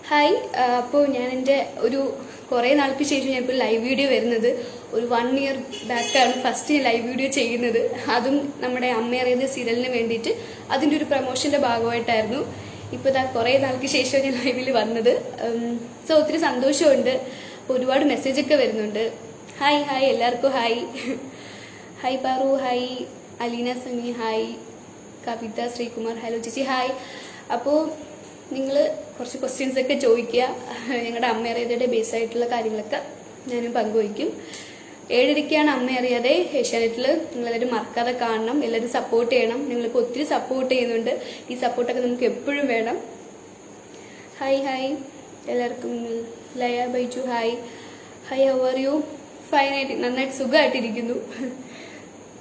Hi. അപ്പോൾ ഞാൻ എൻ്റെ ഒരു കുറേ നാൾക്ക് ശേഷം ഞാനിപ്പോൾ ലൈവ് വീഡിയോ വരുന്നത്. ഒരു 1 ഇയർ ബാക്കാണ് ഫസ്റ്റ് ഞാൻ ലൈവ് വീഡിയോ ചെയ്യുന്നത്. അതും നമ്മുടെ അമ്മയറിയാതെ സീരിയലിന് വേണ്ടിയിട്ട് അതിൻ്റെ ഒരു പ്രൊമോഷൻ്റെ ഭാഗമായിട്ടായിരുന്നു. ഇപ്പോൾ ഇതാ കുറേ നാൾക്ക് ശേഷം ഞാൻ ലൈവിൽ വന്നത്. സോ ഒത്തിരി സന്തോഷമുണ്ട്. അപ്പോൾ ഒരുപാട് മെസ്സേജൊക്കെ വരുന്നുണ്ട്. ഹായ് ഹായ് എല്ലാവർക്കും hi. Hi Paru, hi Aleena Sami, hi Kavitha Sreekumar, hello ചേച്ചി ഹായ്. അപ്പോൾ നിങ്ങൾ കുറച്ച് ക്വസ്റ്റ്യൻസ് ഒക്കെ ചോദിക്കുക. ഞങ്ങളുടെ അമ്മ അറിയാതെ ബേസ് ആയിട്ടുള്ള കാര്യങ്ങളൊക്കെ ഞാനും പങ്കുവയ്ക്കും. 7:30 അമ്മ അറിയാതെ ഏഷ്യാനെറ്റിൽ. നിങ്ങളെല്ലാവരും മറക്കാതെ കാണണം, എല്ലാവരും സപ്പോർട്ട് ചെയ്യണം. നിങ്ങളിപ്പോൾ ഒത്തിരി സപ്പോർട്ട് ചെയ്യുന്നുണ്ട്. ഈ സപ്പോർട്ടൊക്കെ നമുക്ക് എപ്പോഴും വേണം. ഹായ് ഹായ് എല്ലാവർക്കും. Laya Baiju hi. Hi how are you? ഫൈനായിട്ട് നന്നായിട്ട് സുഖമായിട്ടിരിക്കുന്നു.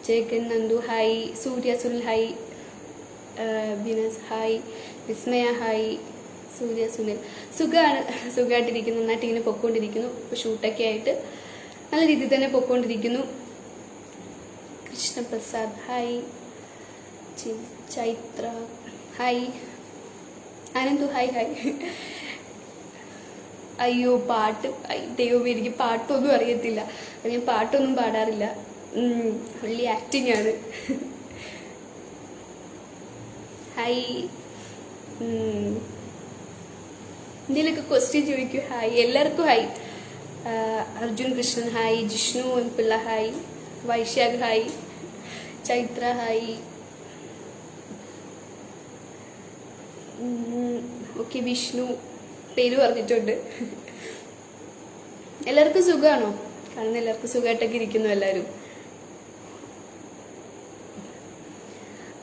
ചേക്കൻ നന്ദു ഹായ്. സൂര്യ സുനിൽ ഹായ്. ബിനസ് ഹായ്. വിസ്മയ ഹായ്. സൂര്യ സുനിൽ സുഖമായിട്ടിരിക്കുന്നു. നന്നായിട്ട് ഇങ്ങനെ പൊയ്ക്കൊണ്ടിരിക്കുന്നു. ഇപ്പോൾ ഷൂട്ടൊക്കെ ആയിട്ട് നല്ല രീതിയിൽ തന്നെ പൊയ്ക്കൊണ്ടിരിക്കുന്നു. Krishnaprasad hi. Chaithra hi. Anandu hi hi. അയ്യോ പാട്ട്, ദൈവമേ എനിക്ക് പാട്ടൊന്നും അറിയത്തില്ല. ഞാൻ പാട്ടൊന്നും പാടാറില്ല. ഒള്ളി ആക്ടിങ് ആണ്. ഹായ്. എന്തെങ്കിലുമൊക്കെ ക്വസ്റ്റ്യൻ ചോദിക്കൂ. ഹായ് എല്ലാവർക്കും hi. Arjun Krishnan hi. Jishnu M Pillai hi. Vaishakh hi. Chaithra hi. Okay Vishnu പേര് പറഞ്ഞിട്ടുണ്ട്. എല്ലാവർക്കും സുഖമാണോ? കാരണം എല്ലാവർക്കും സുഖമായിട്ടൊക്കെ ഇരിക്കുന്നു എല്ലാവരും.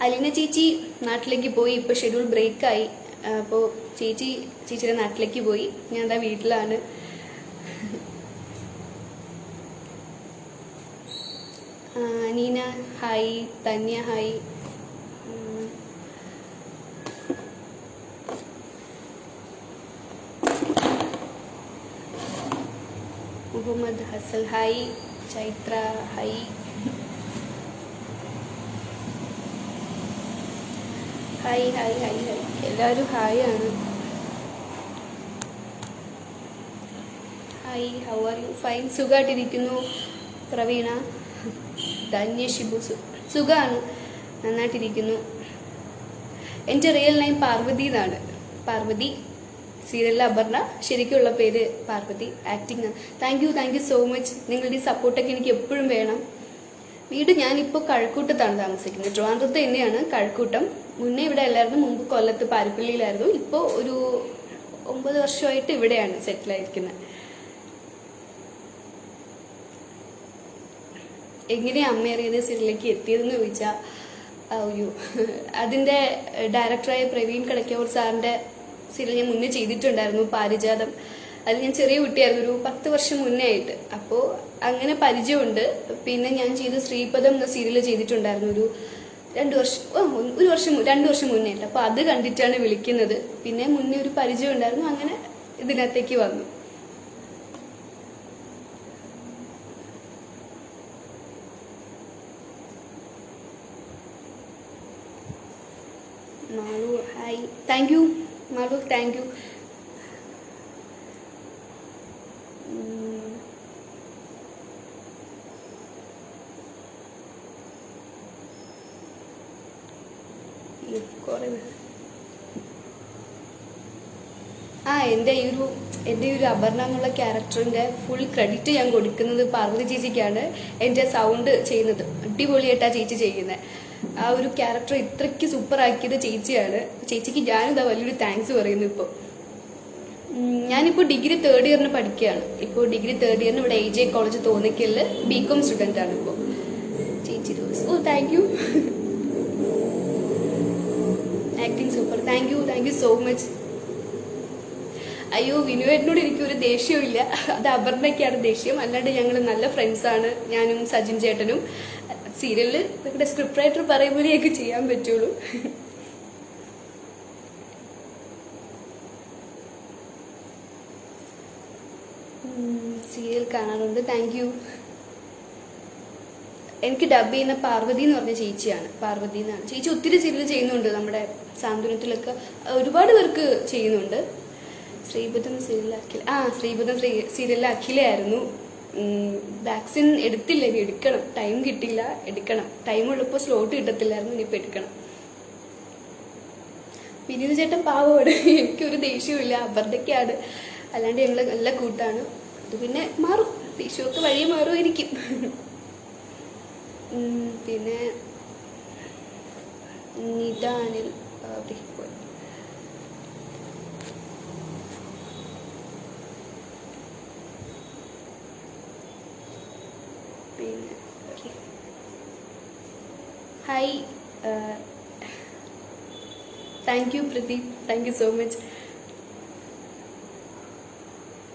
അലീന ചേച്ചി നാട്ടിലേക്ക് പോയി. ഇപ്പോൾ ഷെഡ്യൂൾ ബ്രേക്കായി. അപ്പോൾ ചേച്ചിയുടെ നാട്ടിലേക്ക് പോയി. ഞാൻ എന്താ വീട്ടിലാണ്. Neena hi. Tanya hi. Muhammad Hasal hi. Chaithra hi. Hi hi hi hi എല്ലാവരും ഹായ് ആണ്. Hi how are you? Fine സുഖമായിട്ടിരിക്കുന്നു. പ്രവീണ ധന്യ ഷിബു സുഖമാണ്, നന്നായിട്ടിരിക്കുന്നു. എൻ്റെ റിയൽ നെയിം പാർവതി എന്നാണ്. പാർവതി, സീരിയലിലെ അപർണ, ശരിക്കുള്ള പേര് പാർവതി. ആക്ടിങ് ആണ്. Thank you so much. നിങ്ങളുടെ ഈ സപ്പോർട്ടൊക്കെ എനിക്ക് എപ്പോഴും വേണം. വീട് ഞാനിപ്പോൾ കഴക്കൂട്ടത്താണ് താമസിക്കുന്നത്. ട്രിവാൻഡ്രത്ത് തന്നെയാണ് കഴക്കൂട്ടം. മുന്നേ ഇവിടെ അല്ലായിരുന്നു. മുമ്പ് കൊല്ലത്ത് പാരിപ്പള്ളിയിലായിരുന്നു. ഇപ്പോൾ ഒരു 9 വർഷമായിട്ട് ഇവിടെയാണ് സെറ്റിലായിരിക്കുന്നത്. എങ്ങനെയാണ് അമ്മയറിയാതെ സീരിയലിലേക്ക് എത്തിയതെന്ന് ചോദിച്ചാൽ, അയ്യോ, അതിൻ്റെ ഡയറക്ടറായ പ്രവീൺ കടയ്ക്കോർ സാറിൻ്റെ സീരിയൽ ഞാൻ മുന്നേ ചെയ്തിട്ടുണ്ടായിരുന്നു, പാരിജാതം. അത് ഞാൻ ചെറിയ കുട്ടിയായിരുന്നു, ഒരു 10 വർഷം മുന്നേ ആയിട്ട്. അപ്പോൾ അങ്ങനെ പരിചയമുണ്ട്. പിന്നെ ഞാൻ ചെയ്ത് ശ്രീപദം എന്ന സീരിയൽ ചെയ്തിട്ടുണ്ടായിരുന്നു ഒരു 2 വർഷം മുന്നേ ആയിട്ട്. അപ്പോൾ അത് കണ്ടിട്ടാണ് വിളിക്കുന്നത്. പിന്നെ മുന്നേ ഒരു പരിചയം ഉണ്ടായിരുന്നു. അങ്ങനെ ഇതിനകത്തേക്ക് വന്നു. Malu hi. Thank U Malu, thank you. എൻ്റെ ഈ ഒരു അപർണ എന്നുള്ള ക്യാരക്ടറിൻ്റെ ഫുൾ ക്രെഡിറ്റ് ഞാൻ കൊടുക്കുന്നത് പാർവതി ചേച്ചിക്കാണ്. എൻ്റെ സൗണ്ട് ചെയ്യുന്നത് അടിപൊളിയായിട്ടാണ് ചേച്ചി ചെയ്യുന്നത്. ആ ഒരു ക്യാരക്ടർ ഇത്രയ്ക്ക് സൂപ്പറാക്കിയത് ചേച്ചിയാണ്. ചേച്ചിക്ക് ഞാനിതാ വലിയൊരു താങ്ക്സ് പറയുന്നു. ഞാനിപ്പോൾ ഡിഗ്രി 3rd ഇയറിന് പഠിക്കുകയാണ്. ഇപ്പോൾ ഡിഗ്രി 3rd ഇയറിന് ഇവിടെ AJ കോളേജ് തോന്നിക്കലിൽ BCom സ്റ്റുഡൻ്റാണ് ഇപ്പോൾ. ചേച്ചി thank U. Acting super. Thank you so much. അയ്യോ, വിനുവേട്ടനോട് എനിക്കൊരു ദേഷ്യവും ഇല്ല. അത് അപർണയ്ക്കാണ് ദേഷ്യം. അല്ലാണ്ട് ഞങ്ങൾ നല്ല ഫ്രണ്ട്സാണ്, ഞാനും സജിൻ ചേട്ടനും. സീരിയലിൽ നിങ്ങളുടെ സ്ക്രിപ്റ്റ് റൈറ്റർ പറയുമ്പോഴേക്ക് ചെയ്യാൻ പറ്റുള്ളൂ. സീരിയൽ കാണാറുണ്ട്. Thank you. എനിക്ക് ഡബ് ചെയ്യുന്ന പാർവതി എന്ന് പറഞ്ഞ ചേച്ചിയാണ്. പാർവതി എന്നാണ് ചേച്ചി. ഒത്തിരി സീരിയൽ ചെയ്യുന്നുണ്ട്. നമ്മുടെ സാന്ത്വനത്തിലൊക്കെ ഒരുപാട് പേർക്ക് ചെയ്യുന്നുണ്ട്. ശ്രീബുദ്ധം സീരിയൽ അഖില, ശ്രീബുദ്ധം സീരിയലിൽ അഖിലയായിരുന്നു. വാക്സിൻ എടുത്തില്ല, ഇനി എടുക്കണം. ടൈം കിട്ടില്ല, എടുക്കണം. ടൈം ഉള്ളപ്പോൾ സ്ലോട്ട് കിട്ടത്തില്ലായിരുന്നു, ഇനിയിപ്പോൾ എടുക്കണം. വിനീത് ചേട്ടൻ പാവമാണ്, എനിക്കൊരു ദേഷ്യമില്ല, അബദ്ധക്കാണ്. അല്ലാണ്ട് ഞങ്ങൾ നല്ല കൂട്ടാണ്. അത് പിന്നെ മാറും, ദേഷ്യമൊക്കെ വഴി മാറുമായിരിക്കും. പിന്നെ നിതാനിൽ പോയി. പിന്നെ hi, thank U Pradeep, thank you so much.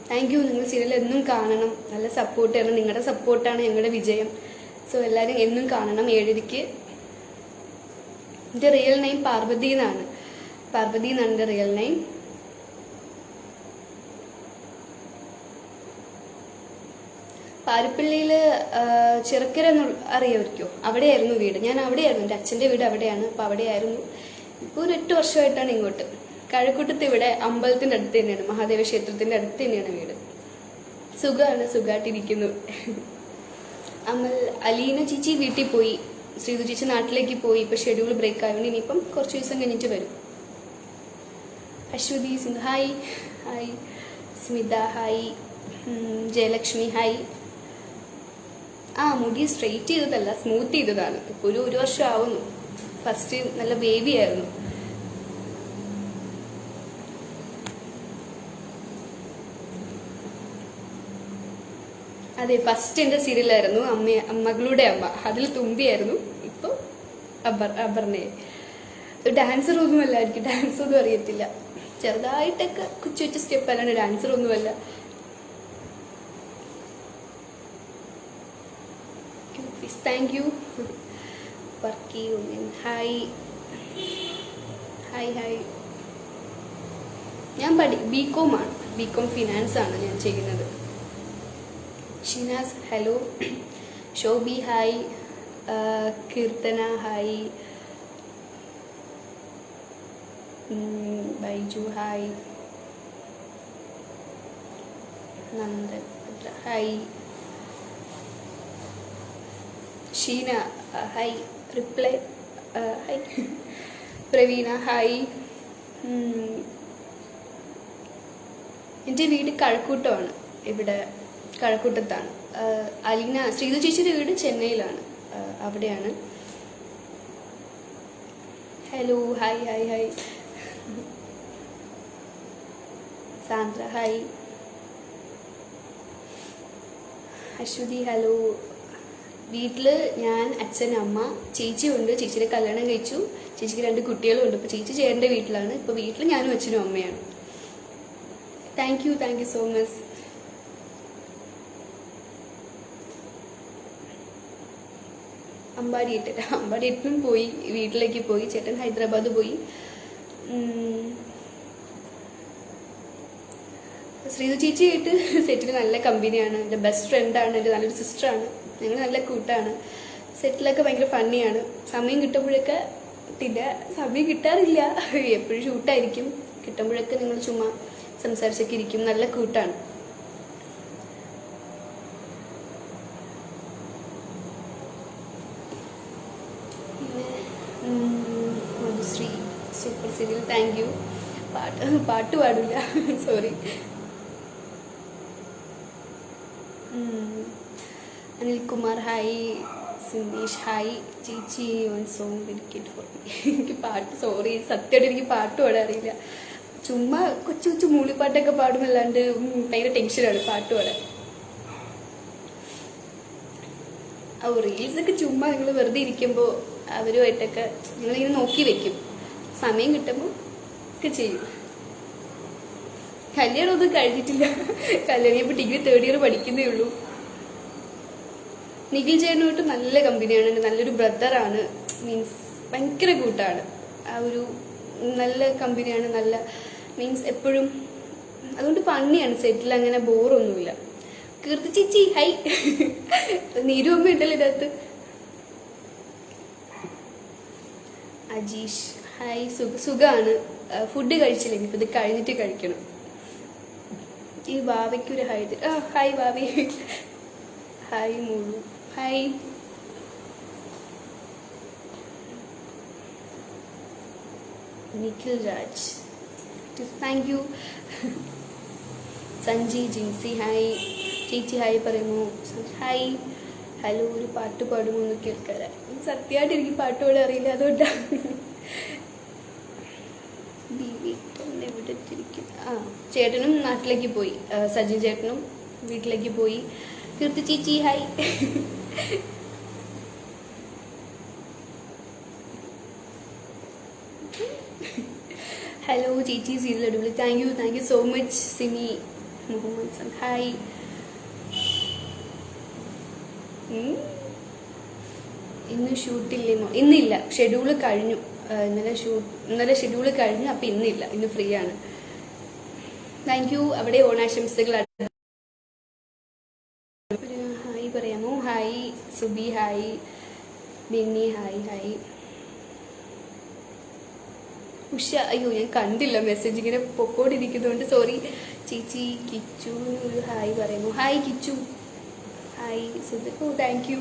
Thank you. നിങ്ങൾ സീരിയൽ എന്നും കാണണം, നല്ല സപ്പോർട്ട് ചെയ്യണം. നിങ്ങളുടെ സപ്പോർട്ടാണ് ഞങ്ങളുടെ വിജയം. സോ എല്ലാവരും എന്നും കാണണം. 7:00. എൻ്റെ റിയൽ നെയിം പാർവതി എന്നാണ്. പാർവതി എന്നാണ് എൻ്റെ റിയൽ നെയിം. പാരിപ്പള്ളിയിൽ ചിറക്കര അറിയാമായിരിക്കുമോ? അവിടെയായിരുന്നു വീട്. ഞാൻ അവിടെയായിരുന്നു, എൻ്റെ അച്ഛൻ്റെ വീട് അവിടെയാണ്. അപ്പോൾ അവിടെയായിരുന്നു. ഇപ്പോൾ ഒരു 8 വർഷമായിട്ടാണ് ഇങ്ങോട്ട്. കഴക്കൂട്ടത്ത് ഇവിടെ അമ്പലത്തിൻ്റെ അടുത്ത് തന്നെയാണ്, മഹാദേവ ക്ഷേത്രത്തിൻ്റെ അടുത്ത് തന്നെയാണ് വീട്. സുഖമാണ്, സുഖമായിട്ടിരിക്കുന്നു. അലീന ചേച്ചി വീട്ടിൽ പോയി, ശ്രീതു ചേച്ചി നാട്ടിലേക്ക് പോയി. ഇപ്പോൾ ഷെഡ്യൂൾ ബ്രേക്ക് ആയതുകൊണ്ട് ഇനിയിപ്പം കുറച്ച് ദിവസം കഴിഞ്ഞിട്ട് വരും. Aswathy Singh hi. Hi Smitha hi. Jayalakshmi hi. മുടി സ്ട്രെയിറ്റ് ചെയ്തതല്ല, സ്മൂത്ത് ചെയ്തതാണ്. ഇപ്പോൾ ഒരു വർഷം ആവുന്നു. ഫസ്റ്റ് നല്ല ബേബി ആയിരുന്നു. അതെ, ഫസ്റ്റ് എൻ്റെ സീരിയലായിരുന്നു മകളുടെ അമ്മ. അതിൽ തുമ്പിയായിരുന്നു. ഇപ്പോൾ അപർണയെ. ഡാൻസർ ഒന്നുമല്ല, എനിക്ക് ഡാൻസ് ഒന്നും അറിയത്തില്ല. ചെറുതായിട്ടൊക്കെ കൊച്ചു കൊച്ചു സ്റ്റെപ്പ് അല്ലാണ്ട് ഡാൻസർ ഒന്നുമല്ല. Thank you. Varkey woman hi. Hi hi. ഞാൻ BCom ആണ്. BCom ഫിനാൻസ് ആണ് ഞാൻ ചെയ്യുന്നത്. Shinas hello. Shobhi hi. Keerthana hi. Baiju hi. Nandan hi. Sheena hi. Reply hi. Praveena hi. എൻ്റെ വീട് കഴക്കൂട്ടമാണ്, ഇവിടെ കഴക്കൂട്ടത്താണ്. അലീന ശ്രീതു ചേച്ചിയുടെ വീട് ചെന്നൈയിലാണ്, അവിടെയാണ്. Hello hi hi hi. Sandra hi. Aswathy hello. വീട്ടിൽ ഞാൻ, അച്ഛൻ, അമ്മ, ചേച്ചി ഉണ്ട്. ചേച്ചിയുടെ കല്യാണം കഴിച്ചു. ചേച്ചിക്ക് 2 കുട്ടികളും ഉണ്ട്. ഇപ്പോൾ ചേച്ചി ചേട്ടൻ്റെ വീട്ടിലാണ്. ഇപ്പോൾ വീട്ടിൽ ഞാനും അച്ഛനും അമ്മയാണ്. Thank you so much. അമ്പാടിയിട്ടും പോയി, വീട്ടിലേക്ക് പോയി. ചേട്ടൻ ഹൈദരാബാദ് പോയി. ശ്രീതു ചേച്ചിയായിട്ട് സെറ്റിൽ നല്ല കമ്പനിയാണ്. എൻ്റെ ബെസ്റ്റ് ഫ്രണ്ടാണ്, എൻ്റെ നല്ലൊരു സിസ്റ്ററാണ്. ഞങ്ങൾ നല്ല കൂട്ടാണ്. സെറ്റിലൊക്കെ ഭയങ്കര ഫണ്ണിയാണ്. സമയം കിട്ടുമ്പോഴൊക്കെ, സമയം കിട്ടാറില്ല, എപ്പോഴും ഷൂട്ടായിരിക്കും. കിട്ടുമ്പോഴൊക്കെ നിങ്ങൾ ചുമ്മാ സംസാരിച്ചൊക്കെ ഇരിക്കും. നല്ല കൂട്ടാണ്. പിന്നെ Madhushree super serial thank you. പാട്ട് പാടില്ല, സോറി. അനിൽകുമാർ ഹായ്. സിന്ദേശ് ഹായ്. ചേച്ചി one song dedicate for me. എനിക്ക് പാട്ട്, സോറി, സത്യമായിട്ട് എനിക്ക് പാട്ട് പാടാൻ അറിയില്ല. ചുമ്മാ കൊച്ചു കൊച്ചു മൂളിപ്പാട്ടൊക്കെ പാടുമല്ലാണ്ട് ഭയങ്കര ടെൻഷനാണ് പാട്ട് പാടാൻ. റീൽസൊക്കെ ചുമ്മാ നിങ്ങൾ വെറുതെ ഇരിക്കുമ്പോൾ അവരുമായിട്ടൊക്കെ നിങ്ങളിങ്ങനെ നോക്കി വെക്കും. സമയം കിട്ടുമ്പോൾ ഒക്കെ ചെയ്യും. കല്യാണമൊന്നും കഴിഞ്ഞിട്ടില്ല. കല്യാണം ഇപ്പോൾ ഡിഗ്രി 3rd ഇയർ പഠിക്കുന്നേ ഉള്ളൂ. നിഖിൽ ചേട്ടനുമായിട്ട് നല്ല കമ്പനിയാണ്. നല്ലൊരു ബ്രദറാണ്. മീൻസ് ഭയങ്കര കൂട്ടാണ്. ഒരു നല്ല കമ്പനിയാണ്. നല്ല മീൻസ് എപ്പോഴും അതുകൊണ്ട് ഫണ്ണിയാണ്. സെറ്റിൽ അങ്ങനെ ബോറൊന്നുമില്ല. കീർത്തി ചേച്ചി ഹൈ. നീരുമ്മ ഉണ്ടല്ലോ ഇതിനകത്ത്. അജീഷ് ഹായ്. സുഖമാണ്. ഫുഡ് കഴിച്ചില്ലെങ്കിൽ ഇപ്പോൾ ഇത് കഴിഞ്ഞിട്ട് കഴിക്കണം. ഈ ഭാവയ്ക്കൊരു ഹായ് ഹായ് ഭാവി. ഹായ് മുഴു. Hi. Nikhil Raj, thank you. Sanji Jincy hi. ചേച്ചി ഹായ് പറയുമോ? ഹായ്. ഹലോ, ഒരു പാട്ട് പാടുമോ എന്ന് കേൾക്കാറ്. സത്യമായിട്ട് എനിക്ക് പാട്ട് പാടാൻ അറിയില്ല, അതുകൊണ്ടാണ്. ചേട്ടനും നാട്ടിലേക്ക് പോയി, സജിൻ ചേട്ടനും വീട്ടിലേക്ക് പോയി. കീർത്തി ചേച്ചി ഹായ്. ഹലോ ചേച്ചി, സീരിയൽ അടിപൊളി. Thank you so much. Simi Muhammad സൻ ഹായ്. ഇന്ന് ഷൂട്ടില്ലേ? ഇന്നില്ല, ഷെഡ്യൂള് കഴിഞ്ഞു. ഇന്നലെ ഷെഡ്യൂള് കഴിഞ്ഞു, അപ്പം ഇന്നില്ല, ഇന്ന് ഫ്രീ ആണ്. Thank you. അവിടെ ഓണാശംസകൾ. ഹായ് പറയാമോ? Hi Subi hi. Benny hi. Hi Usha. അയ്യോ, ഞാൻ കണ്ടില്ല മെസ്സേജ്, ഇങ്ങനെ പൊക്കോണ്ടിരിക്കുന്നതുകൊണ്ട് സോറി. ചേച്ചി കിച്ചു ഒരു ഹായ് പറയുമോ? Hi Kichu. Hi Subi. Oh thank you.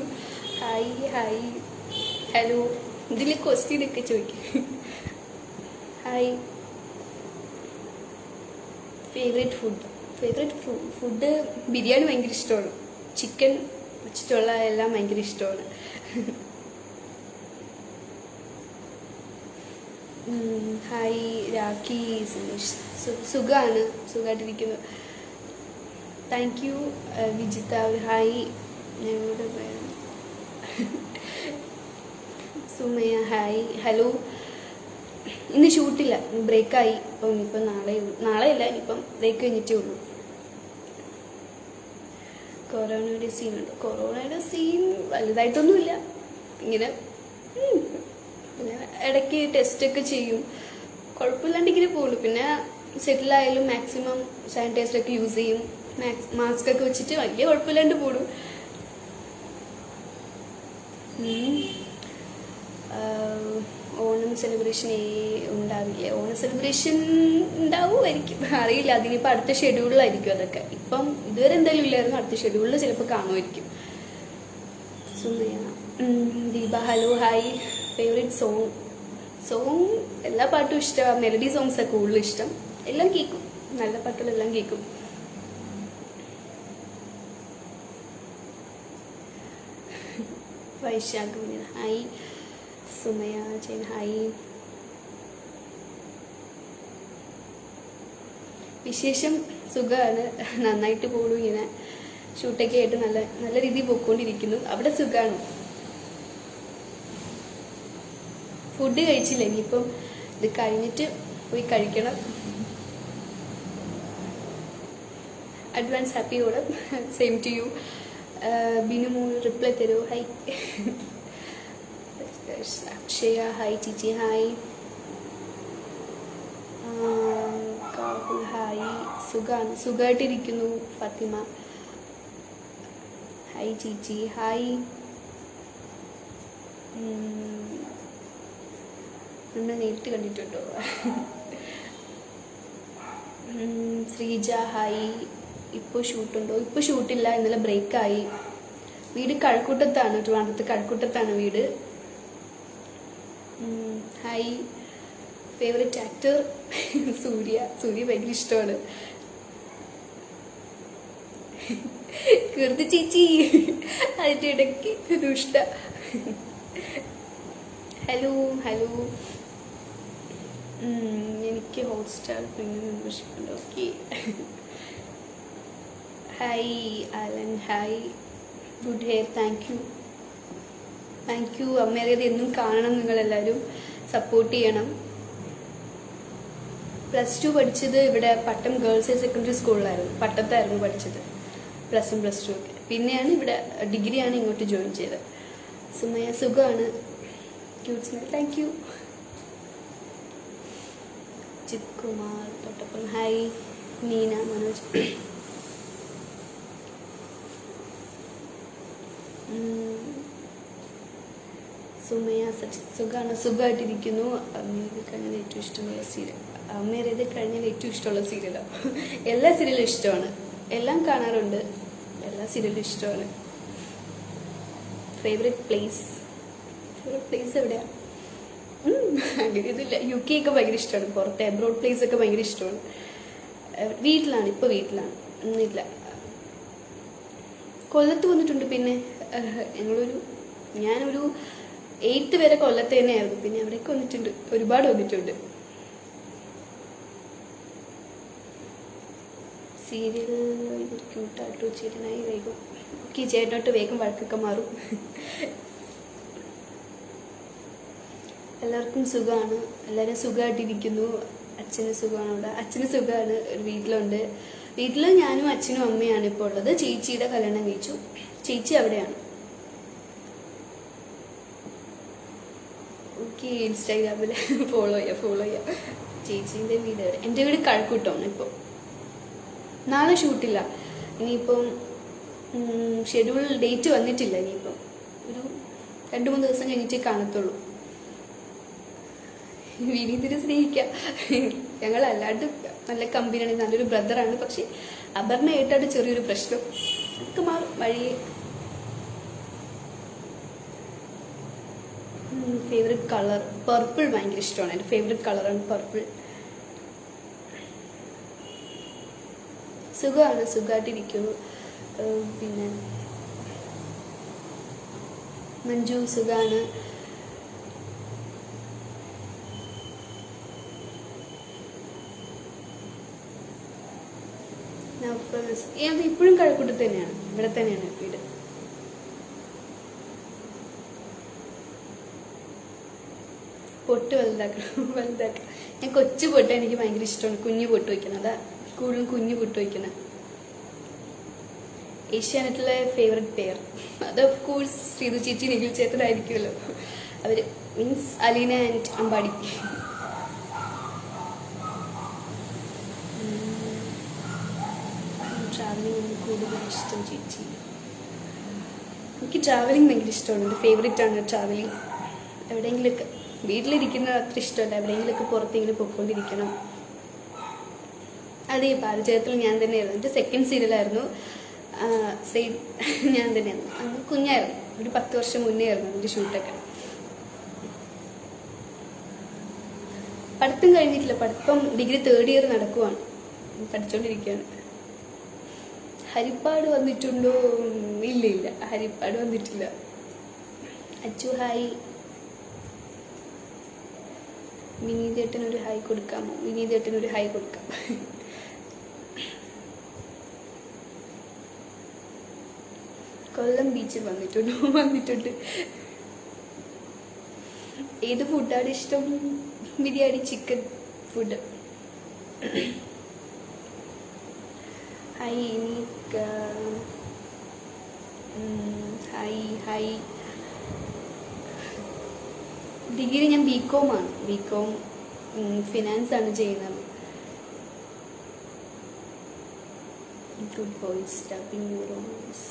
Hi. Hello. ഇതിൽ ക്വസ്റ്റ്യൻ ഒക്കെ ചോദിക്കും. ഹായ്. ഫേവറേറ്റ് ഫുഡ് ബിരിയാണി ഭയങ്കര ഇഷ്ടമാണ്. ചിക്കൻ വെച്ചിട്ടുള്ള എല്ലാം ഭയങ്കര ഇഷ്ടമാണ്. ഹായ് രാഖി സുനീഷ്. സുഖമായിട്ടിരിക്കുന്നു. Thank you. വിജിത്ത ഒരു ഹായ്. ഞങ്ങളുടെ സുമയ ഹായ്. ഹലോ. ഇന്ന് ഷൂട്ടില്ല, ബ്രേക്കായി. അപ്പം ഇനിയിപ്പം നാളെയല്ല, ഇനിയിപ്പം ബ്രേക്ക് കഴിഞ്ഞിട്ടേ ഉള്ളൂ. കൊറോണയുടെ സീനുണ്ട്. കൊറോണയുടെ സീൻ വലുതായിട്ടൊന്നുമില്ല. ഇങ്ങനെ പിന്നെ ഇടയ്ക്ക് ടെസ്റ്റൊക്കെ ചെയ്യും, കുഴപ്പമില്ലാണ്ട് ഇങ്ങനെ പോകുള്ളൂ. പിന്നെ സെറ്റിലായാലും മാക്സിമം സാനിറ്റൈസറൊക്കെ യൂസ് ചെയ്യും, മാസ്ക് ഒക്കെ വെച്ചിട്ട് വലിയ കുഴപ്പമില്ലാണ്ട് പോകും. ഓണം സെലിബ്രേഷൻ ഉണ്ടാവില്ലേ? ഓണം സെലിബ്രേഷൻ ഉണ്ടാവുമായിരിക്കും, അറിയില്ല. അതിനിപ്പോൾ അടുത്ത ഷെഡ്യൂളിലായിരിക്കും അതൊക്കെ. ഇപ്പം ഇതുവരെ എന്തായാലും ഇല്ലായിരുന്നു, അടുത്ത ഷെഡ്യൂളിൽ ചിലപ്പോൾ കാണുമായിരിക്കും. Sumaya. Deepa hello hi. Favourite song എല്ലാ പാട്ടും ഇഷ്ടമാണ്. മെലഡി സോങ്സ് ഒക്കെ കൂടുതൽ ഇഷ്ടം. എല്ലാം കേൾക്കും, നല്ല പാട്ടുകളെല്ലാം കേൾക്കും. വൈശാഖ് ഹായ്. സുമയ ജയൻ ഹായ്. വിശേഷം സുഖമാണ്, നന്നായിട്ട് പോകുന്നു. ഇങ്ങനെ ഷൂട്ടൊക്കെ ആയിട്ട് നല്ല രീതിയിൽ പോയിക്കൊണ്ടിരിക്കുന്നു. അവിടെ സുഖമാണ്. ഫുഡ് കഴിച്ചില്ല, ഇനിയിപ്പം ഇത് കഴിഞ്ഞിട്ട് പോയി കഴിക്കണം. Advance happy Onam. Same to you. Binu reply തരൂ. ഹൈ. അക്ഷയ ഹായ്. ചേച്ചി ഹായ്. കാഹുൽ ഹായ്. സുഖമായിട്ടിരിക്കുന്നു. ഫാത്തിമ ഹായ്. ചേച്ചി ഹായ്. നമ്മൾ നേരിട്ട് കണ്ടിട്ടുണ്ടോ? ശ്രീജ ഹായ്. ഇപ്പോൾ ഷൂട്ടുണ്ടോ? ഇപ്പോൾ ഷൂട്ടില്ല, ഇന്നലെ ബ്രേക്കായി. വീട് കഴക്കൂട്ടത്താണ്, ട്രിവാൻഡ്രത്ത് കഴക്കൂട്ടത്താണ് വീട്. ഹായ്. ഫേവറേറ്റ് ആക്ടർ സൂര്യ ഭയങ്കര ഇഷ്ടമാണ്. കീർത്തി ചേച്ചി അതിൻ്റെ ഇടയ്ക്ക് ദുഷ്ട. ഹലോ. എനിക്ക് ഹോട്ട്സ്റ്റാർ പ്രീമിയം മെമ്പർഷിപ്പ് ഉണ്ട്. Okay. Hi Alan hi. Good hair. Thank you. അമ്മേരത് എന്നും കാണണം, നിങ്ങളെല്ലാവരും സപ്പോർട്ട് ചെയ്യണം. +2 പഠിച്ചത് ഇവിടെ പട്ടം ഗേൾസ് ഹയർ സെക്കൻഡറി സ്കൂളിലായിരുന്നു, പട്ടത്തായിരുന്നു പഠിച്ചത് +1 +2 ഒക്കെ. പിന്നെയാണ് ഇവിടെ ഡിഗ്രിയാണ് ഇങ്ങോട്ട് ജോയിൻ ചെയ്തത്. സുമയ സുഖമാണ്. Cute smile. Thank you. Jith Kumar തൊട്ടപ്പം ഹായ്. നീന മനോജ്. സുമയ സച്ചിൻ സുഖമാണ്, സുഖമായിട്ടിരിക്കുന്നു. അമ്മേരെ കഴിഞ്ഞാൽ ഏറ്റവും ഇഷ്ടമുള്ള സീരിയൽ, അമ്മേരേത് കഴിഞ്ഞാൽ ഏറ്റവും ഇഷ്ടമുള്ള സീരിയലോ? എല്ലാ സീരിയലും ഇഷ്ടമാണ്, എല്ലാം കാണാറുണ്ട്, എല്ലാ സീരിയലും ഇഷ്ടമാണ്. ഫേവറേറ്റ് പ്ലേസ് എവിടെയാണ്? അങ്ങനെ ഇതില്ല. UK ഒക്കെ ഭയങ്കര ഇഷ്ടമാണ്, പുറത്തെ അബ്രോഡ് പ്ലേസ് ഒക്കെ ഭയങ്കര ഇഷ്ടമാണ്. വീട്ടിലാണ്, ഇപ്പോൾ വീട്ടിലാണ്, ഒന്നുമില്ല. കൊല്ലത്ത് വന്നിട്ടുണ്ട്. പിന്നെ ഞാനൊരു 8th വരെ കൊല്ലത്ത് തന്നെയായിരുന്നു. പിന്നെ അവിടേക്ക് വന്നിട്ടുണ്ട്, ഒരുപാട് വന്നിട്ടുണ്ട്. സീരിയൽ ക്യൂട്ടായിട്ടോ ചേട്ടനായി വേഗം. ഓക്കെ, ചേട്ടനോട്ട് വേഗം വഴക്കൊക്കെ മാറും. എല്ലാവർക്കും സുഖമാണ്, എല്ലാവരും സുഖമായിട്ടിരിക്കുന്നു. അച്ഛന് സുഖമാണ്, അവിടെ അച്ഛന് സുഖമാണ്, ഒരു വീട്ടിലുണ്ട്. വീട്ടിൽ ഞാനും അച്ഛനും അമ്മയാണ് ഇപ്പോൾ ഉള്ളത്. ചേച്ചിയുടെ കല്യാണം കഴിച്ചു, ചേച്ചി അവിടെയാണ്. ഓക്കെ, ഇൻസ്റ്റാഗ്രാമിൽ ഫോളോ ചെയ്യാം. ചേച്ചീൻ്റെ വീട് എവിടെ? എൻ്റെ വീട് കഴക്കൂട്ടമാണ്. ഇപ്പോൾ നാളെ ഷൂട്ടില്ല, ഇനിയിപ്പം ഷെഡ്യൂൾ ഡേറ്റ് വന്നിട്ടില്ല. ഇനിയിപ്പം ഒരു 2-3 ദിവസം കഴിഞ്ഞിട്ടേ കാണത്തുള്ളൂ. വിനീതിനെ സ്നേഹിക്കാം. ഞങ്ങൾ അല്ലാണ്ട് നല്ല കമ്പനിയാണ്, നല്ലൊരു ബ്രദറാണ്. പക്ഷെ അപർണയായിട്ടാണ് ചെറിയൊരു പ്രശ്നം. ഒക്കെ മാറും വഴിയെ. ഫേവറേറ്റ് കളർ പർപ്പിൾ, ഭയങ്കര ഇഷ്ടമാണ്. എൻ്റെ ഫേവറേറ്റ് കളറാണ് പർപ്പിൾ. സുഖമാണ്, സുഖമായിട്ടിരിക്കുന്നു. പിന്നെ മഞ്ജു സുഖമാണ്. അത് ഇപ്പോഴും കഴക്കൂട്ടത്ത് തന്നെയാണ്, ഇവിടെ തന്നെയാണ് വീട്. പൊട്ട് വലുതാക്കണം. ഞാൻ കൊച്ചു പൊട്ട് എനിക്ക് ഭയങ്കര ഇഷ്ടമാണ്, കുഞ്ഞു പൊട്ട് വയ്ക്കണം. അതാ കൂടുതലും കുഞ്ഞു പൊട്ട് വയ്ക്കണം. ഏഷ്യാനെറ്റിലെ ഫേവറേറ്റ് പെയർ അത് ഓഫ് കോഴ്സ് ശ്രീതു ചേച്ചി നിഖിൽ ചേട്ടനായിരിക്കുമല്ലോ. അവർ means Aleena and Ambadi. Travelling കൂടുതൽ ഇഷ്ടം ചേച്ചി. എനിക്ക് ട്രാവലിംഗ് ഭയങ്കര ഇഷ്ടമാണ്, എൻ്റെ ഫേവറേറ്റ് ആണ് ട്രാവലിംഗ്. എവിടെയെങ്കിലുമൊക്കെ വീട്ടിലിരിക്കുന്നത് അത്ര ഇഷ്ടമല്ല, എവിടെയെങ്കിലുമൊക്കെ പുറത്തെങ്കിലും പോയിക്കൊണ്ടിരിക്കണം. അതേ പാരചയത്തിൽ ഞാൻ തന്നെയായിരുന്നു. എൻ്റെ സെക്കൻഡ് സീരിയലായിരുന്നു, സെയിം ഞാൻ തന്നെയായിരുന്നു. അന്ന് കുഞ്ഞായിരുന്നു, ഒരു 10 വർഷം മുന്നേ ആയിരുന്നു അതിൻ്റെ ഷൂട്ടൊക്കെ. പഠിത്തം കഴിഞ്ഞിട്ടില്ല, പഠിത്തം ഡിഗ്രി 3rd ഇയർ നടക്കുവാണ്, പഠിച്ചുകൊണ്ടിരിക്കുകയാണ്. ഹരിപ്പാട് വന്നിട്ടുണ്ടോ? ഇല്ല, ഹരിപ്പാട് വന്നിട്ടില്ല. അച്ചു ഹായ്. വിനീതേട്ടനൊരു ഹായ് കൊടുക്കാമോ? വിനീതേട്ടനൊരു ഹായ് കൊടുക്കാം. കൊല്ലം ബീച്ചിൽ വന്നിട്ടുണ്ട്. ഏത് ഫുഡാണ് ഇഷ്ടം? Biryani, chicken food. Hi. Degree ഞാൻ BCom ആണ്, BCom ഫിനാൻസ് ആണ് ചെയ്യുന്നത്. Good boys dubbing your roles.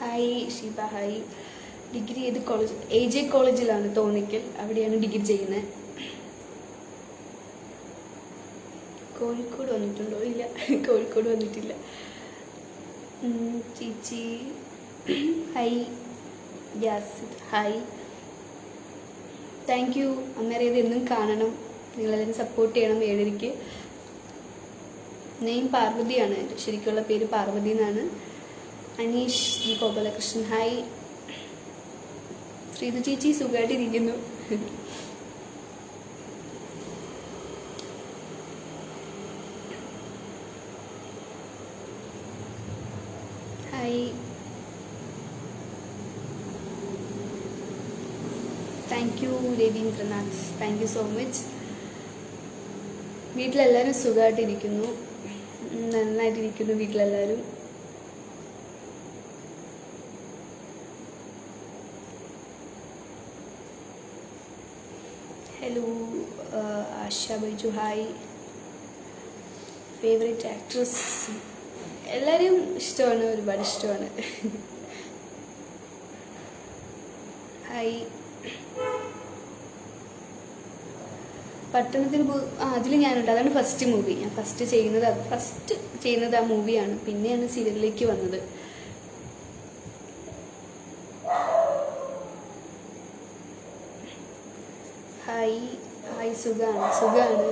Hi Sheeba, hi. Degree ഏത് കോളേജ്? AJ കോളേജിലാണ്, തോന്നിക്കൽ, അവിടെയാണ് ഡിഗ്രി ചെയ്യുന്നത്. കോഴിക്കോട് വന്നിട്ടുണ്ടോ? ഇല്ല, കോഴിക്കോട് വന്നിട്ടില്ല. ചേച്ചി ഹായ്. യാസിദ് ഹായ്. Thank U. അന്നേരം എന്നും കാണണം, നിങ്ങളെല്ലാവരും സപ്പോർട്ട് ചെയ്യണം. 7:30. നെയിം പാർവതിയാണ്, എൻ്റെ ശരിക്കുള്ള പേര് പാർവതി എന്നാണ്. Aneesh G Gopalakrishnan hi. ശ്രീതു ചേച്ചി സുഖമായിട്ടിരിക്കുന്നു. Hi. Thank you Raveendranath, thank you so much. വീട്ടിലെല്ലാവരും സുഖമായിട്ടിരിക്കുന്നു, നന്നായിട്ടിരിക്കുന്നു വീട്ടിലെല്ലാവരും. Hello Asha Baiju hi. Favourite actress എല്ലാവരും ഇഷ്ടമാണ്, ഒരുപാട് ഇഷ്ടമാണ്. ഹായ്. പട്ടണത്തിന് അതിൽ ഞാനുണ്ട്. അതാണ് ഫസ്റ്റ് മൂവി. ഞാൻ ഫസ്റ്റ് ചെയ്യുന്നത് ആ മൂവിയാണ്. പിന്നെയാണ് സീരിയലിലേക്ക് വന്നത്. Hi hi. സുഖമാണ്.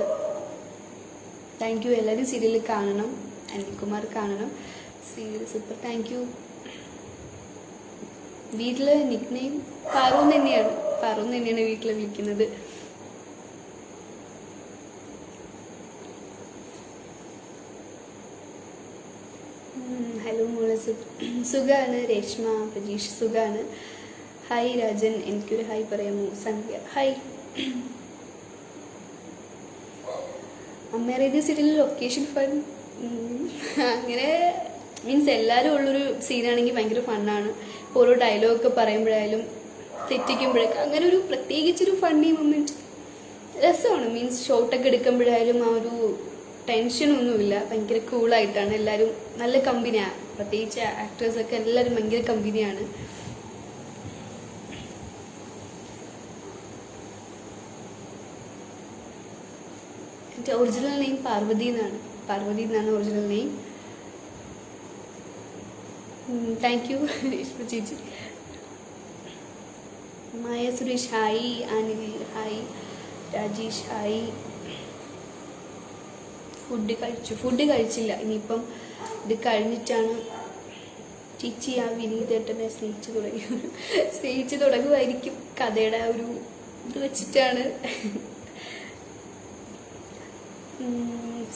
Thank you. എല്ലാവരും സീരിയൽ കാണണം. അനിൽകുമാർ കാണണം. Serial super. Thank you. വീട്ടിൽ നിക് നെയിം പാറു തന്നെയാണ് വീട്ടിൽ വിളിക്കുന്നത്. ഹലോ മോളെ. സുഖമാണ്. രേഷ്മ പ്രജീഷ് സുഖമാണ്. ഹായ് രാജൻ. എനിക്കൊരു ഹായ് പറയാമോ? സന്ധ്യ ഹായ്. അമ്മേറേത് സീരിയലിൽ ലൊക്കേഷൻ ഫൺ അങ്ങനെ മീൻസ് എല്ലാവരും ഉള്ളൊരു സീനാണെങ്കിൽ ഭയങ്കര ഫണ്ണാണ്. ഓരോ ഡയലോഗൊക്കെ പറയുമ്പോഴായാലും തെറ്റിക്കുമ്പോഴൊക്കെ അങ്ങനെ ഒരു പ്രത്യേകിച്ചൊരു ഫണ്ണി മൊമെൻറ്റ് രസമാണ്. മീൻസ് ഷോട്ടൊക്കെ എടുക്കുമ്പോഴായാലും ആ ഒരു ടെൻഷനൊന്നുമില്ല. ഭയങ്കര കൂളായിട്ടാണ് എല്ലാവരും. നല്ല കമ്പനിയാണ്. പ്രത്യേകിച്ച് ആക്ടേഴ്സൊക്കെ എല്ലാവരും ഭയങ്കര കമ്പനിയാണ്. എൻ്റെ ഒറിജിനൽ നെയിം പാർവതി എന്നാണ് original name. Thank you Reshma ചേച്ചി. Maya Suresh hi. Anil hi. Rajesh hi. Food കഴിച്ചില്ല. ഇനിയിപ്പം ഇത് കഴിഞ്ഞിട്ടാണ്. ചേച്ചി ആ വിനീതേട്ടനെ സ്നേഹിച്ച് തുടങ്ങുമായിരിക്കും. കഥയുടെ ഒരു ഇത് വെച്ചിട്ടാണ്.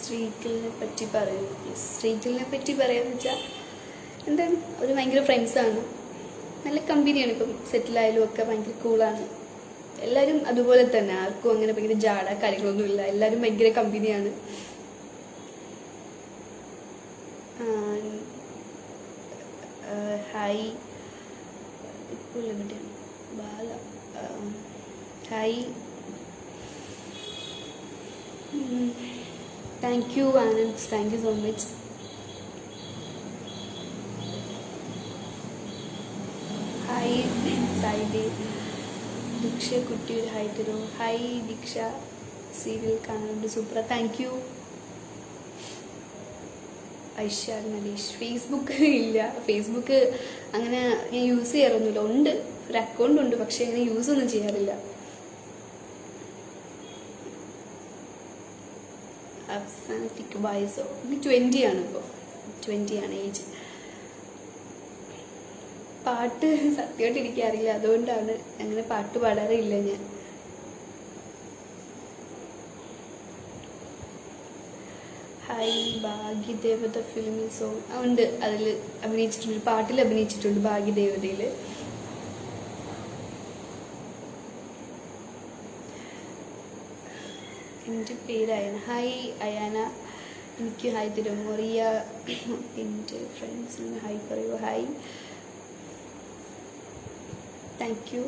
ശ്രീകലിനെ പറ്റി പറയാന്ന് വെച്ചാൽ എന്താണ്, ഒരു ഭയങ്കര ഫ്രണ്ട്സാണ്. നല്ല കമ്പനിയാണ്. ഇപ്പം സെറ്റിലായാലും ഒക്കെ ഭയങ്കര കൂളാണ്. എല്ലാവരും അതുപോലെ തന്നെ. ആർക്കും അങ്ങനെ ഭയങ്കര ജാട കാര്യങ്ങളൊന്നുമില്ല. എല്ലാവരും ഭയങ്കര കമ്പനിയാണ്. ഹായ്. ഇപ്പോൾ എവിടെയാണ് Bala? Hi. Thank you Anand. Thank you so much. Hi സായിദേ. ദീക്ഷ കുട്ടി ഒരു ഹായ് തരൂ. ഹായ് ദീക്ഷ. സീരിയൽ കാണുന്നുണ്ട്. Super. Thank you. Aishad Naleesh. Facebook ഇല്ല. ഫേസ്ബുക്ക് അങ്ങനെ ഞാൻ യൂസ് ചെയ്യാറൊന്നുമില്ല. ഉണ്ട്, ഒരു അക്കൗണ്ട് ഉണ്ട്, പക്ഷെ അങ്ങനെ യൂസ് ഒന്നും ചെയ്യാറില്ല. അവസാനത്തേക്ക് വയസ്സോ? എനിക്ക് 20 ആണ്. ഇപ്പോൾ 20 ആണ് ഏജ്. പാട്ട് സത്യമായിട്ട് എനിക്കറിയില്ല. അതുകൊണ്ടാണ് അങ്ങനെ പാട്ട് പാടാറില്ല ഞാൻ. ഹായ്. ഭാഗ്യദേവത ഫിലിമിൽ സോങ് ഉണ്ട്. അതിൽ അഭിനയിച്ചിട്ടുണ്ട്. പാട്ടിൽ അഭിനയിച്ചിട്ടുണ്ട് ഭാഗ്യദേവതയിൽ. എൻ്റെ പേര് അയാന. ഹായ് അയാന. എനിക്ക് ഹായ് തരും. മൊറിയ. എൻ്റെ ഫ്രണ്ട്സിന് ഹായ് പറയൂ. ഹായ്. Thank U.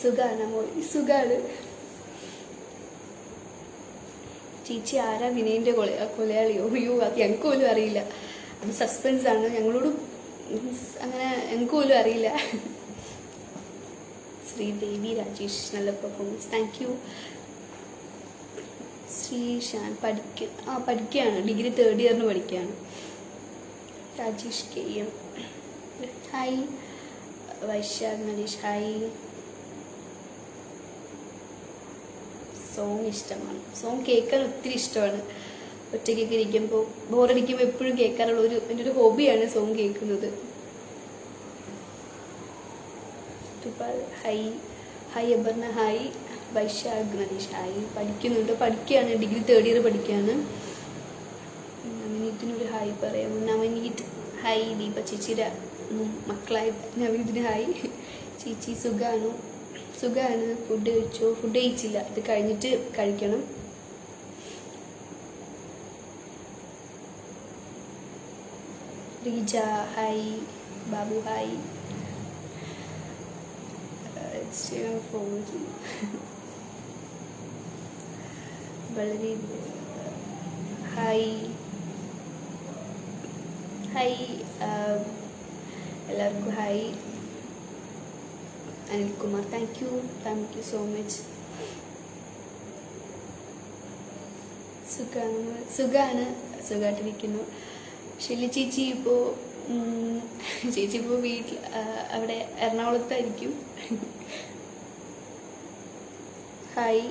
സുഖാണ് മോളി? സുഖാണ്. ചേച്ചി ആരാ വിനയൻ്റെ കൊലയാളിയോ? അയ്യോ, അത് ഞങ്ങൾക്ക് പോലും അറിയില്ല. അത് സസ്പെൻസാണ്. ഞങ്ങളോട് അങ്ങനെ ഞങ്ങൾക്ക് പോലും അറിയില്ല. ശ്രീദേവി രാജേഷ് നല്ല പെർഫോമൻസ്. Thank you. ശ്രീശാൻ പഠിക്കുകയാണ്. ഡിഗ്രി 3rd ഇയറിന് പഠിക്കുകയാണ്. Rajesh K M hi. Vaishakh Manish hi. Song ഇഷ്ടമാണ്. സോങ് കേൾക്കാൻ ഒത്തിരി ഇഷ്ടമാണ്. ഒറ്റയ്ക്കൊക്കെ ഇരിക്കുമ്പോൾ ബോറടിക്കുമ്പോൾ എപ്പോഴും കേൾക്കാറുള്ള എൻ്റെ ഒരു ഹോബിയാണ് സോങ് കേൾക്കുന്നത്. Hi. Hi Aparna hi. Vaishakh Manish hi. പഠിക്കുകയാണ്. ഡിഗ്രി 3rd ഇയർ പഠിക്കുകയാണ്. നവനീതിനൊരു ഹായ് പറയാമോ? നവനീത് ഹായ്. ദീപ ചേച്ചിയുടെ മക്കളായ നവനീതിന് ഹായ്. ചേച്ചി സുഖാണ്. ഫുഡ് കഴിച്ചോ? ഫുഡ് കഴിച്ചില്ല. ഇത് കഴിഞ്ഞിട്ട് കഴിക്കണം. റീജ ഹായ്. ബാബു ഹായ്. വളരെ ഹായ്. ഹായ് എല്ലാവർക്കും hi. Anilkumar thank you so much. സുഖമായിട്ടിരിക്കുന്നു. ഷെല്ലി ചേച്ചി ഇപ്പോൾ വീട്ടിൽ അവിടെ എറണാകുളത്തായിരിക്കും. Hi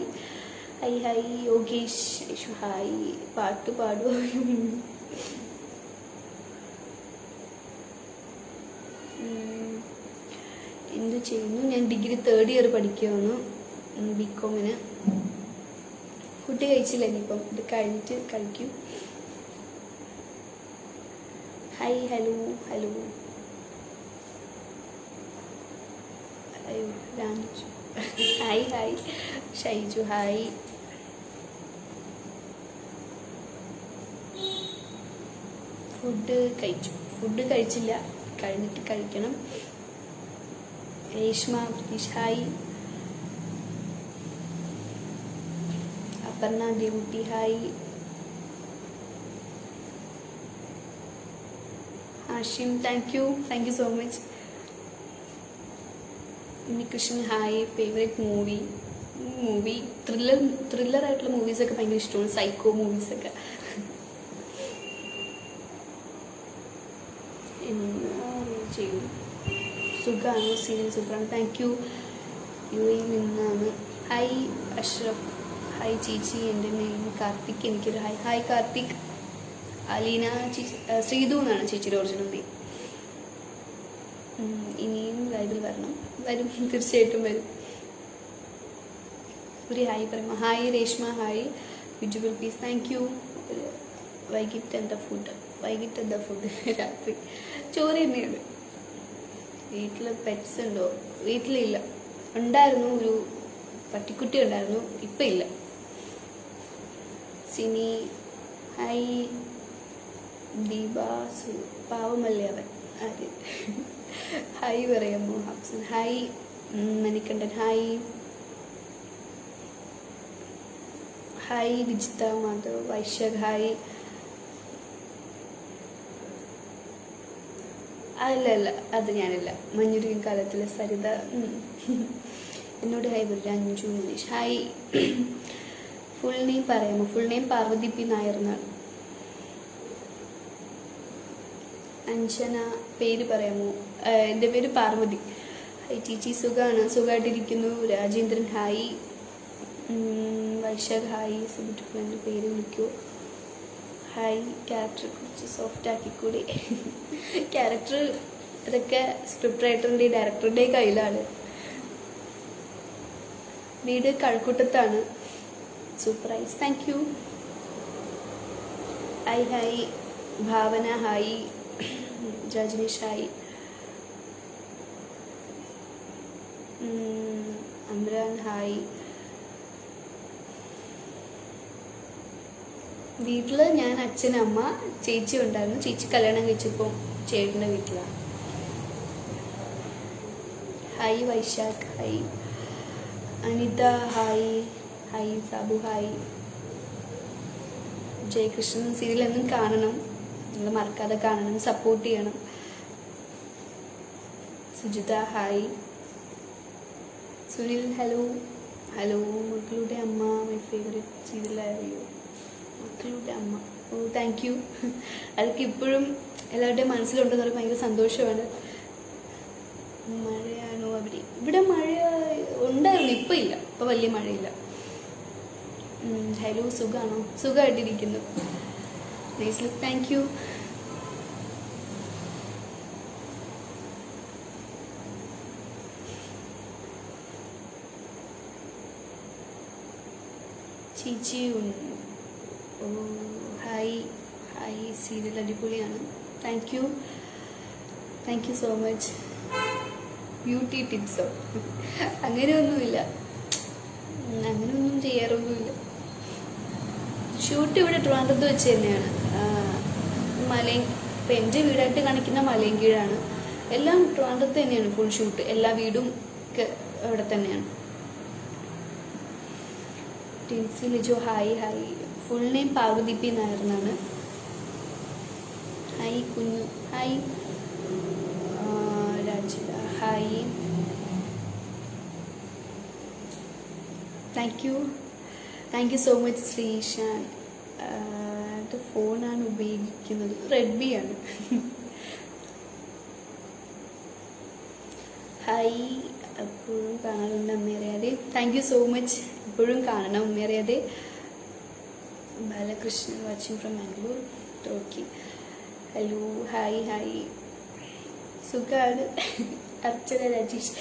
hi hi Yogesh hi. പാട്ട് പാടുമോ? എന്ത് ചെയ്യുന്നു? ഞാൻ ഡിഗ്രി 3rd ഇയർ പഠിക്കുകയാണ്, ബികോമിന്. ഫുഡ് കഴിച്ചില്ല, ഇനിയിപ്പം ഇത് കഴിഞ്ഞിട്ട് കഴിക്കും. ഹായ് ഹലോ അയ്യോ Raju hi Shaiju hi. Food കഴിച്ചില്ല, കഴിഞ്ഞിട്ട് കഴിക്കണം. Reshma Prateesh hi. Aparna Devootty hi. Hashim thank you so much. Unnikrishnan hi. Favourite movie ത്രില്ലറായിട്ടുള്ള മൂവീസൊക്കെ ഭയങ്കര ഇഷ്ടമാണ്, സൈക്കോ മൂവീസൊക്കെ. ചെയ്യും. സുഖമാണ്, സീരിയൽ സൂപ്പറാണ്. Thank you. UAE നിന്നാണ്. ഹായ് അഷ്റഫ് ഹായ് ചേച്ചി. എൻ്റെ നെയിം കാർത്തിക്. എനിക്കൊരു ഹായ് കാർത്തിക്. അലീന ചേച്ചി, ശ്രീതു എന്നാണ് ചേച്ചിയുടെ ഒറിജിനൽ നെയിം. ഇനിയും ലൈവിൽ വരും, തീർച്ചയായിട്ടും വരും. ഒരു ഹായ് പറയുമ്പോൾ hi Reshma hi. Beautiful piece thank you. വൈകിട്ട് എന്താ ഫുഡ്? രാത്രി ചോറ് തന്നെയാണ്. വീട്ടിൽ പെറ്റ്സ് ഉണ്ടോ? വീട്ടിലില്ല. ഉണ്ടായിരുന്നു, ഒരു പട്ടിക്കുട്ടി ഉണ്ടായിരുന്നു, ഇപ്പം ഇല്ല. സിനി ഹായ്. ദീപാസു പാവമല്ലേ അവൻ. അതെ ഹായ് പറയാമോ? ഹബ്സൻ hi. Manikandan hi. Vijitha Madhav Vaishakh hi. അല്ല അത് ഞാനില്ല. മഞ്ഞുരുകൻ കാലത്തിലെ സരിത എന്നോട് ഹായ് പറയില്ല. Anju Maneesh hi. Full name പറയാമോ? Full name Parvathy P Nair എന്നാണ്. അഞ്ജന പേര് പറയാമോ? എൻ്റെ പേര് പാർവതി. ഹായ് ചേച്ചി സുഖമായിട്ടിരിക്കുന്നു. രാജേന്ദ്രൻ ഹായ്. വൈശാഖ് ഹായ്. സുബിറ്റുഫുൾ എൻ്റെ പേര് വിളിക്കൂ. ഹായ്. ക്യാരക്ടറെ കുറിച്ച് സോഫ്റ്റ് ആക്കിക്കൂടി. ക്യാരക്ടർ ഇതൊക്കെ സ്ക്രിപ്റ്റ് റൈറ്ററിൻ്റെ ഡയറക്ടറുടെ കയ്യിലാണ്. വീട് കഴക്കൂട്ടത്താണ്. സൂപ്പറൈസ് thank you. Hi. Bhavana hi. Rajaneesh hi. Amran hi. വീട്ടിൽ ഞാൻ, അച്ഛൻ, അമ്മ, ചേച്ചി ഉണ്ടായിരുന്നു. ചേച്ചി കല്യാണം കഴിച്ചപ്പോൾ ചേട്ടൻ്റെ വീട്ടിലാണ്. Hi Vaishakh hi. Anitha hi. Sabu hi. Jayakrishnan serial എന്നും കാണണം, നിങ്ങൾ മറക്കാതെ കാണണം, സപ്പോർട്ട് ചെയ്യണം. സുജിത ഹായ്. സുനിൽ ഹലോ. മക്കളുടെ അമ്മ മൈ ഫേവറേറ്റ് സീരിയലായിരുന്നു മക്കളുടെ അമ്മ. Oh thank you. അതൊക്കെ ഇപ്പോഴും എല്ലാവരുടെയും മനസ്സിലുണ്ടെന്ന് പറയുമ്പോൾ ഭയങ്കര സന്തോഷമാണ്. മഴയാണോ അവിടെ? ഇവിടെ മഴ ഉണ്ടായിരുന്നു, ഇപ്പം ഇല്ല, ഇപ്പം വലിയ മഴയില്ല. ഹലോ സുഖമാണോ? സുഖമായിട്ടിരിക്കുന്നു. Nice look thank you. ചേച്ചി ഓ ഹായ്. സീരിയൽ അടിപൊളിയാണ്. Thank you so much. Beauty ടിപ്സോ? അങ്ങനെയൊന്നും ചെയ്യാറൊന്നുമില്ല. ഷൂട്ട് ഇവിടെ ട്രിവാൻഡ്രത്ത് വെച്ച് തന്നെയാണ്. ഇപ്പം എൻ്റെ വീടായിട്ട് കാണിക്കുന്ന മലയൻകീഴാണ്. എല്ലാം ട്രിവാൻഡ്രത്ത് തന്നെയാണ് ഫുൾ ഷൂട്ട്. എല്ലാ വീടും ഒക്കെ അവിടെ തന്നെയാണ്. Lijo hi. Full name Parvathy P Nair എന്നാണ്. ഹായ് കുഞ്ഞു, hi Rajitha, hi. Thank you so much Sreesan. ഫോണാണ് ഉപയോഗിക്കുന്നത്, റെഡ്മി ആണ്. ഹായ്, എപ്പോഴും കാണാറുണ്ട് അമ്മയറിയാതെ. Thank you so much. എപ്പോഴും കാണണം അമ്മയറിയാതെ. Balakrishnan watching from Mangalore. Okay, hello, hi. സുഖാണ്. അർച്ചന രാജേഷ്.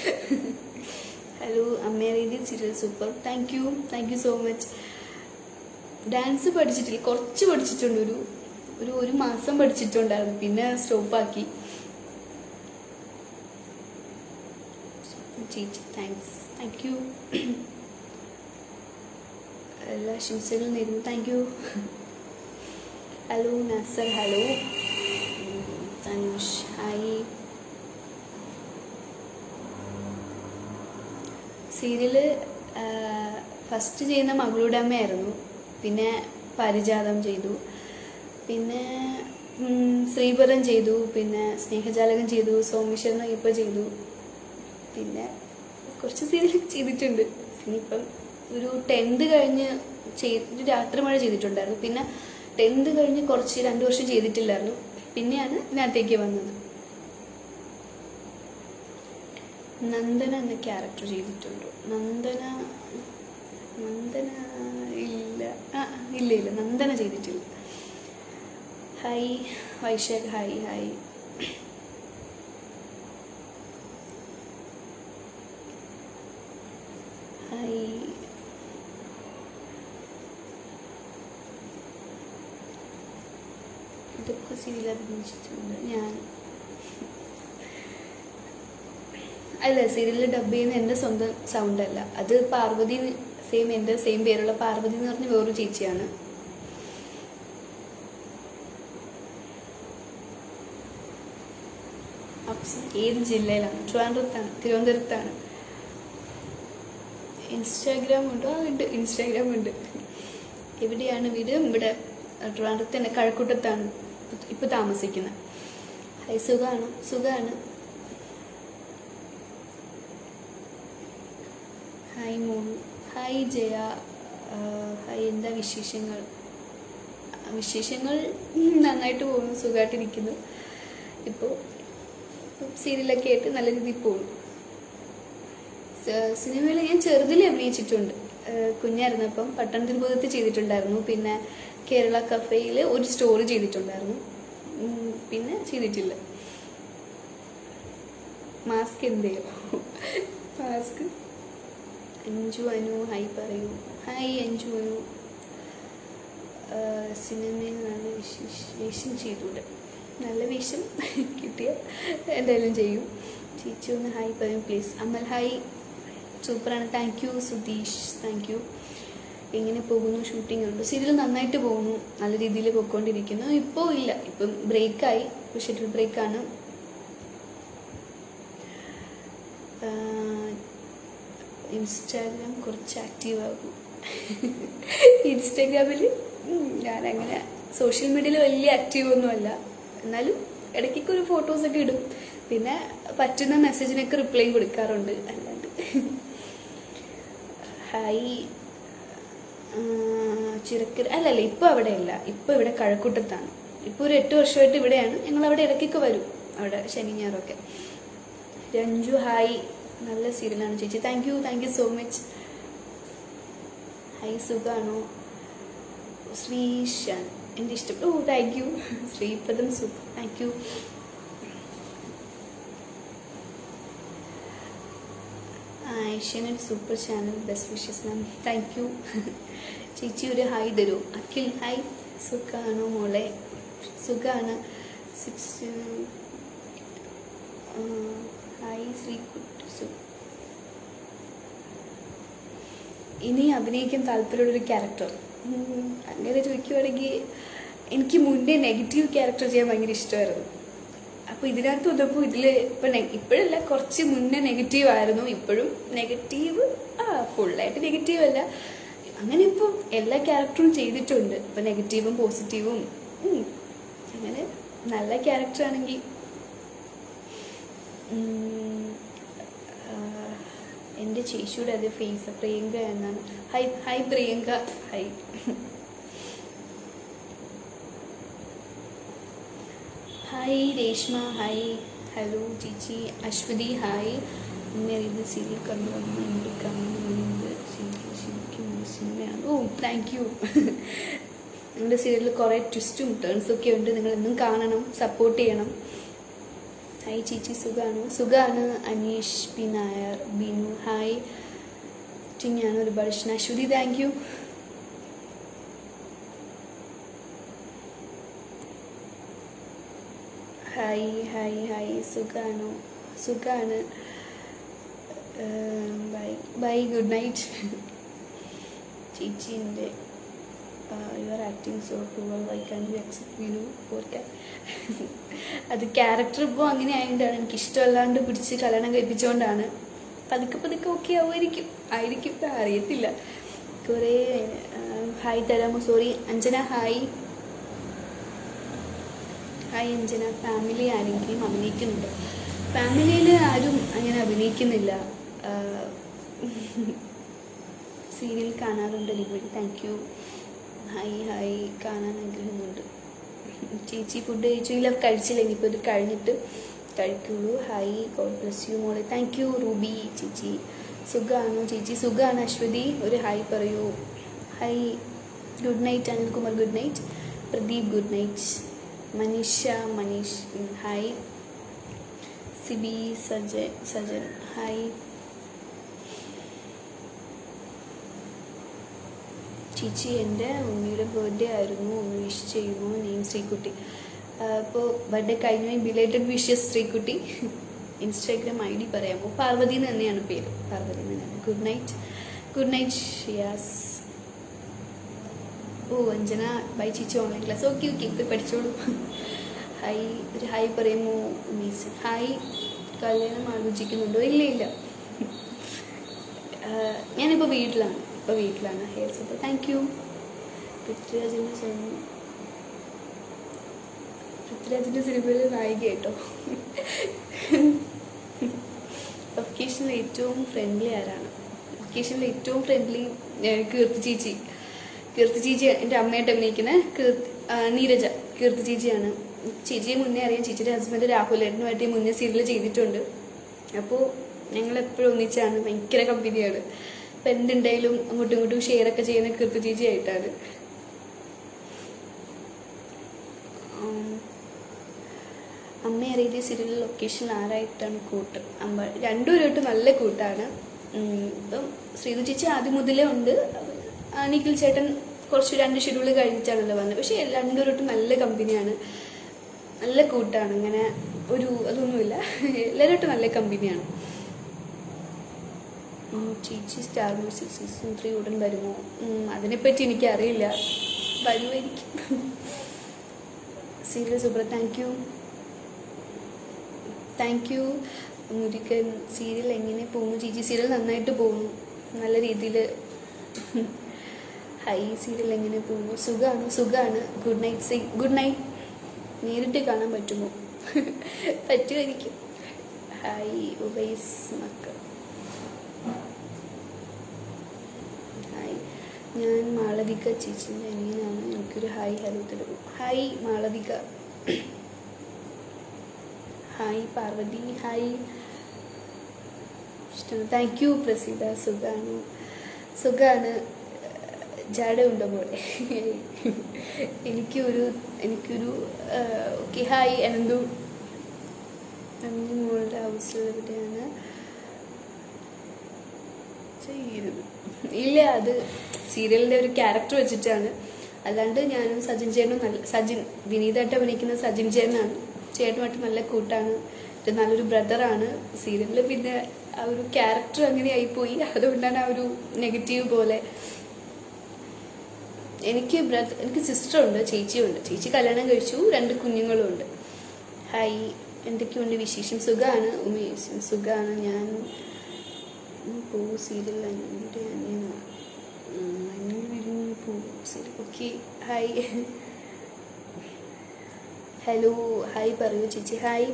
ഹലോ, അമ്മയറിയാതെ serial super. Thank you so much. Dance പഠിച്ചിട്ടില്ല, കുറച്ച് പഠിച്ചിട്ടുണ്ട്. ഒരു മാസം പഠിച്ചിട്ടുണ്ടായിരുന്നു, പിന്നെ സ്റ്റോപ്പാക്കി. ചേച്ചി താങ്ക് യു. എല്ലാ ആശംസകളും നേരുന്നു. Thank you. Hello Nasar, hello Thanush, hi. Serial first ചെയ്യുന്ന മകളുടെ അമ്മയായിരുന്നു, പിന്നെ പാരിജാതം ചെയ്തു, പിന്നെ ശ്രീപുരം ചെയ്തു, പിന്നെ സ്നേഹജാലകം ചെയ്തു, സോമേശ്വരൻ ഇപ്പോൾ ചെയ്തു, പിന്നെ കുറച്ച് സീരിയൽ ചെയ്തിട്ടുണ്ട്. പിന്നെ ഇപ്പം ഒരു 10th കഴിഞ്ഞ് രാത്രി മഴ ചെയ്തിട്ടുണ്ടായിരുന്നു. പിന്നെ 10th കഴിഞ്ഞ് 2 വർഷം ചെയ്തിട്ടില്ലായിരുന്നു. പിന്നെയാണ് ഇതിനകത്തേക്ക് വന്നത്. നന്ദന എന്ന ക്യാരക്ടർ ചെയ്തിട്ടുണ്ടോ? നന്ദന ഇല്ല നന്ദന ചെയ്തിട്ടില്ല. Hi Vaishakh, hi. ഇതൊക്കെ സീരിയൽ അഭിനയിച്ചിട്ടുണ്ട് ഞാൻ. അല്ല, സീരിയലിൽ ഡബ് ചെയ്യുന്ന എൻ്റെ സ്വന്തം സൗണ്ട് അല്ല, അത് പാർവതി, എൻ്റെ സെയിം പേരുള്ള പാർവതി എന്ന് പറഞ്ഞ വേറൊരു ചേച്ചിയാണ്. ഏത് ജില്ലയിലാണ്? തിരുവനന്തപുരത്താണ്. ഇൻസ്റ്റാഗ്രാം ഉണ്ടോ? ഉണ്ട്, ഇൻസ്റ്റാഗ്രാം ഉണ്ട്. എവിടെയാണ് വീട്? ഇവിടെ ട്രിവാൻഡ്രത്ത് തന്നെ, കഴക്കൂട്ടത്താണ് ഇപ്പം താമസിക്കുന്നത്. ഹായ്, സുഖമാണ്. ഹായ് മോളു, ഹായ് ജയ, ഹായ്. എന്താ വിശേഷങ്ങൾ? നന്നായിട്ട് പോകുന്നു, സുഖമായിട്ടിരിക്കുന്നു. ഇപ്പോൾ സീരിയലൊക്കെ ആയിട്ട് നല്ല രീതിയിൽ പോകുന്നു. സിനിമയിൽ ഞാൻ ചെറുതിൽ അഭിനയിച്ചിട്ടുണ്ട്. കുഞ്ഞായിരുന്നപ്പം പട്ടണത്തിൽ ഭൂതത്തിൽ ചെയ്തിട്ടുണ്ടായിരുന്നു. പിന്നെ കേരള കഫേയിൽ ഒരു സ്റ്റോറി ചെയ്തിട്ടുണ്ടായിരുന്നു. പിന്നെ ചെയ്തിട്ടില്ല. മാസ്ക് എന്തെയോ? മാസ്ക്. അഞ്ജു അനു, ഹായ് പറയൂ. ഹായ് അഞ്ജു അനു. സിനിമയിൽ നല്ല വേഷം ചെയ്തൂടെ? നല്ല വേഷം കിട്ടിയ എന്തായാലും ചെയ്യും. ചേച്ചി ഒന്ന് ഹായ് പറയും പ്ലീസ്. അമൽ, ഹായ്. സൂപ്പറാണ്. Thank you Sudheesh, thank you. എങ്ങനെ പോകുന്നു? ഷൂട്ടിംഗ് ഉണ്ട്. സീരിയൽ നന്നായിട്ട് പോകുന്നു, നല്ല രീതിയിൽ പോയിക്കൊണ്ടിരിക്കുന്നു. ഇപ്പോൾ ഇല്ല, ഇപ്പം ബ്രേക്കായി, ഷെഡ്യൂൾ ബ്രേക്കാണ്. ഇൻസ്റ്റാഗ്രാം കുറച്ച് ആക്റ്റീവ് ആകും. ഇൻസ്റ്റാഗ്രാമിൽ ഞാനങ്ങനെ സോഷ്യൽ മീഡിയയിൽ വലിയ ആക്റ്റീവ് ഒന്നുമല്ല, എന്നാലും ഇടയ്ക്കൊക്കെ ഒരു ഫോട്ടോസൊക്കെ ഇടും. പിന്നെ പറ്റുന്ന മെസ്സേജിനൊക്കെ റിപ്ലൈ കൊടുക്കാറുണ്ട്. അല്ലാണ്ട് ഹായ് ചിറക്കര അല്ലല്ല, ഇപ്പോൾ അവിടെയല്ല, ഇപ്പോൾ ഇവിടെ കഴക്കൂട്ടത്താണ്. ഇപ്പോൾ ഒരു 8 വർഷമായിട്ട് ഇവിടെയാണ്. ഞങ്ങളവിടെ ഇടയ്ക്കൊക്കെ വരും, അവിടെ ശനി ഞായറൊക്കെ. രഞ്ജു, ഹായ്. നല്ല സീരിയലാണ് ചേച്ചി. Thank you so much. Hi, സുഖാണോ? ശ്രീശാൻ, എൻ്റെ ഇഷ്ടം. Thank you. Sreepradam, super, thank you. Asianet super channel, best wishes ma'am. Thank you. ചേച്ചി ഒരു ഹായ് തരൂ. അഖിൽ, ഹായ്. സുഖാണോ മോളെ? സുഖാണ്. 6 ഹായ് ശ്രീകുട്ടി. ഇനി അഭിനയിക്കാൻ താല്പര്യമുള്ളൊരു ക്യാരക്ടർ അങ്ങനെ ചോദിക്കുവാണെങ്കിൽ, എനിക്ക് മുന്നേ നെഗറ്റീവ് ക്യാരക്ടർ ചെയ്യാൻ ഭയങ്കര ഇഷ്ടമായിരുന്നു. അപ്പോൾ ഇതിനകത്ത് വന്നപ്പോൾ ഇപ്പോഴല്ല, കുറച്ച് മുന്നേ നെഗറ്റീവ് ആയിരുന്നു. ഇപ്പോഴും നെഗറ്റീവ്, ഫുള്ളായിട്ട് നെഗറ്റീവ് അല്ല. അങ്ങനെ ഇപ്പോൾ എല്ലാ ക്യാരക്ടറും ചെയ്തിട്ടുണ്ട്. ഇപ്പോൾ നെഗറ്റീവും പോസിറ്റീവും അങ്ങനെ നല്ല ക്യാരക്ടർ ആണെങ്കിൽ എൻ്റെ ചേച്ചിയുടെ അതേ ഫേസ് പ്രിയങ്ക എന്നാണ്. Hi Priyanka, hi. Hi Reshma, hi. Hello ചേച്ചി. അശ്വതി, ഹായ്. ഇത് സീരിയൽ കണ്ടു എൻ്റെ കണ്ടുകൊണ്ട് ശരിക്കും സിനിമയാണ്. ഓ താങ്ക് യു. നിങ്ങളുടെ സീരിയലിൽ കുറേ ട്വിസ്റ്റും ടേൺസൊക്കെ ഉണ്ട്. നിങ്ങളെന്നും കാണണം, സപ്പോർട്ട് ചെയ്യണം. ഹായ് ചേച്ചി, സുഖാണ്. Aneesh P Nair, Binu, hi. ഞാൻ ഒരുപാട് ഇഷ്ടം. Aswathy, thank you. ഹായ്. സുഖാണ്. Bye good night. ചേച്ചിൻ്റെ you are acting so cruel, why can you accept Vinu for അത് ക്യാരക്ടർ ഇപ്പോൾ അങ്ങനെ ആയതുകൊണ്ടാണ്. എനിക്കിഷ്ടമല്ലാണ്ട് പിടിച്ച് കല്യാണം കഴിപ്പിച്ചുകൊണ്ടാണ്. പതുക്കെ ഓക്കെ ആയിരിക്കും അറിയത്തില്ല. കുറേ ഹായ് തരാമോ? Sorry Anjana, hi Anjana. Family ആരെങ്കിലും അഭിനയിക്കുന്നുണ്ട്? ഫാമിലിയിൽ ആരും അങ്ങനെ അഭിനയിക്കുന്നില്ല. സീരിയൽ കാണാറുണ്ട് എനിവഴി, താങ്ക് യു. ഹായ്. കാണാൻ ആഗ്രഹമുണ്ട്. ചേച്ചി ഫുഡ് കഴിച്ചു? ഇല്ല, കഴിച്ചില്ല. ഇനിയിപ്പോൾ ഇത് കഴിഞ്ഞിട്ട് കഴിക്കുള്ളൂ. ഹായ്, ഗോഡ് ബ്ലെസ് യു മോളെ, താങ്ക് യു. റൂബി ചേച്ചി, സുഖമാണോ? ചേച്ചി സുഖമാണ്. അശ്വതി ഒരു ഹായ് പറയൂ. Hi. Good night Anilkumar, good night. Pradeep, good night. Manish, hi. Sibi, Sajan, hi. ചേച്ചി എൻ്റെ ഉണ്ണിയുടെ ബർത്ത്ഡേ ആയിരുന്നു, ഒന്ന് വിഷ് ചെയ്യുമോ? നെയിം ശ്രീകുട്ടി. അപ്പോൾ ബർത്ത്ഡേ കഴിഞ്ഞ belated wishes Sreekutty. Instagram ID പറയാമോ? പാർവതി എന്ന് തന്നെയാണ് പേര്. Good night Shiyas. Oh Anjana, bye ചേച്ചി ഓൺലൈൻ ക്ലാസ്. ഓക്കെ ഇപ്പോൾ പഠിച്ചോളൂ. ഒരു ഹായ് പറയുമോ? മീസ്, ഹായ്. കല്യാണം ആലോചിക്കുന്നുണ്ടോ? ഇല്ല. ഞാനിപ്പോൾ വീട്ടിലാണ്. Hair super, thank you. പൃഥ്വിരാജിൻ്റെ സിനിമയിൽ നായിക കേട്ടോ. ലൊക്കേഷനിൽ ഏറ്റവും ഫ്രണ്ട്ലി ആരാണ്? ലൊക്കേഷനിൽ ഏറ്റവും ഫ്രണ്ട്ലി കീർത്തി ചേച്ചി എൻ്റെ അമ്മയായിട്ട് അഭിനയിക്കുന്ന നീരജ. കീർത്തി ചേച്ചിയാണ്. ചേച്ചിയെ മുന്നേ അറിയാം. ചേച്ചിയുടെ ഹസ്ബൻഡ് രാഹുലേട്ടനുമായിട്ട് മുന്നേ സീരിയൽ ചെയ്തിട്ടുണ്ട്. അപ്പോൾ ഞങ്ങളെപ്പോഴും ഒന്നിച്ചാണ്, ഭയങ്കര കമ്പനിയാണ്. അപ്പം എന്തുണ്ടായാലും അങ്ങോട്ടും ഇങ്ങോട്ടും ഷെയറൊക്കെ ചെയ്യുന്ന കീർത്തി ചേച്ചിയായിട്ടാണ്. അമ്മ അറിയില്ല സീരിയലിൽ ലൊക്കേഷൻ ആരായിട്ടാണ് കൂട്ട്? രണ്ടുപേരുമായിട്ട് നല്ല കൂട്ടാണ്. ഇപ്പം ശ്രീതു ചേച്ചി ആദ്യം മുതലേ ഉണ്ട്. നിഖിൽ ചേട്ടൻ കുറച്ച് 2 ഷെഡ്യൂൾ കഴിഞ്ഞിട്ടാണല്ലോ വന്നത്. പക്ഷേ രണ്ടുപേരുമായിട്ട് നല്ല കമ്പനിയാണ്, നല്ല കൂട്ടാണ്. അങ്ങനെ അതൊന്നുമില്ല, എല്ലാവരുമായിട്ട് നല്ല കമ്പനിയാണ്. ചേച്ചി സ്റ്റാർ മ്യൂസിക് സീസൺ 3 ഉടൻ വരുമോ? അതിനെപ്പറ്റി എനിക്കറിയില്ല, വരുമായിരിക്കും. Serial super, thank U. Murugan, serial എങ്ങനെ പോകുന്നു ചേച്ചി? സീരിയൽ നന്നായിട്ട് പോകുന്നു, നല്ല രീതിയിൽ. സീരിയൽ എങ്ങനെ പോകുന്നു? സുഖമാണ്. Good night. നേരിട്ട് കാണാൻ പറ്റുമോ? പറ്റുമായിരിക്കും. ഹായ് ഉബൈസ് മക്കൾ, ഹായ്. ഞാൻ മാളവിക ചേച്ചിൻ്റെ അനിയനാണ്. എനിക്കൊരു ഹലോ തരുമോ? Hi Malavika. Hi Parvathy, hi. ഇഷ്ടമാണ്, താങ്ക് യു. പ്രസീത, സുഖാണ്. ജാട ഉണ്ടോ പോലെ? എനിക്കൊരു ഓക്കെ. ഹായ് അനന്തു. മോളുടെ ഹൗസിൽ എവിടെയാണ് ചെയ്യുന്നത്? ഇല്ല, അത് സീരിയലിൻ്റെ ഒരു ക്യാരക്ടർ വെച്ചിട്ടാണ്. അല്ലാണ്ട് ഞാനും സജിൻ വിനീതായിട്ട് അഭിനയിക്കുന്ന സജിൻ ചേട്ടനാണ്. ചേട്ടനുമായിട്ട് നല്ല കൂട്ടാണ്, നല്ലൊരു ബ്രദറാണ്. സീരിയലിൽ പിന്നെ ആ ഒരു ക്യാരക്ടർ അങ്ങനെ ആയിപ്പോയി, അതുകൊണ്ടാണ് ആ ഒരു നെഗറ്റീവ് പോലെ. എനിക്ക് സിസ്റ്ററുണ്ട്, ചേച്ചിയുണ്ട്. ചേച്ചി കല്യാണം കഴിച്ചു, 2 കുഞ്ഞുങ്ങളും ഉണ്ട്. ഹായ്, എന്തൊക്കെയുണ്ട് വിശേഷം? സുഖമാണ്. ഉമേഷ്, സുഖമാണ്. ഞാൻ സീരിയൽ എൻ്റെ അനിയനാണ്. ഓക്കെ. ഹായ്. ഹലോ ഹായ് പറയൂ ചേച്ചി. ഹായ്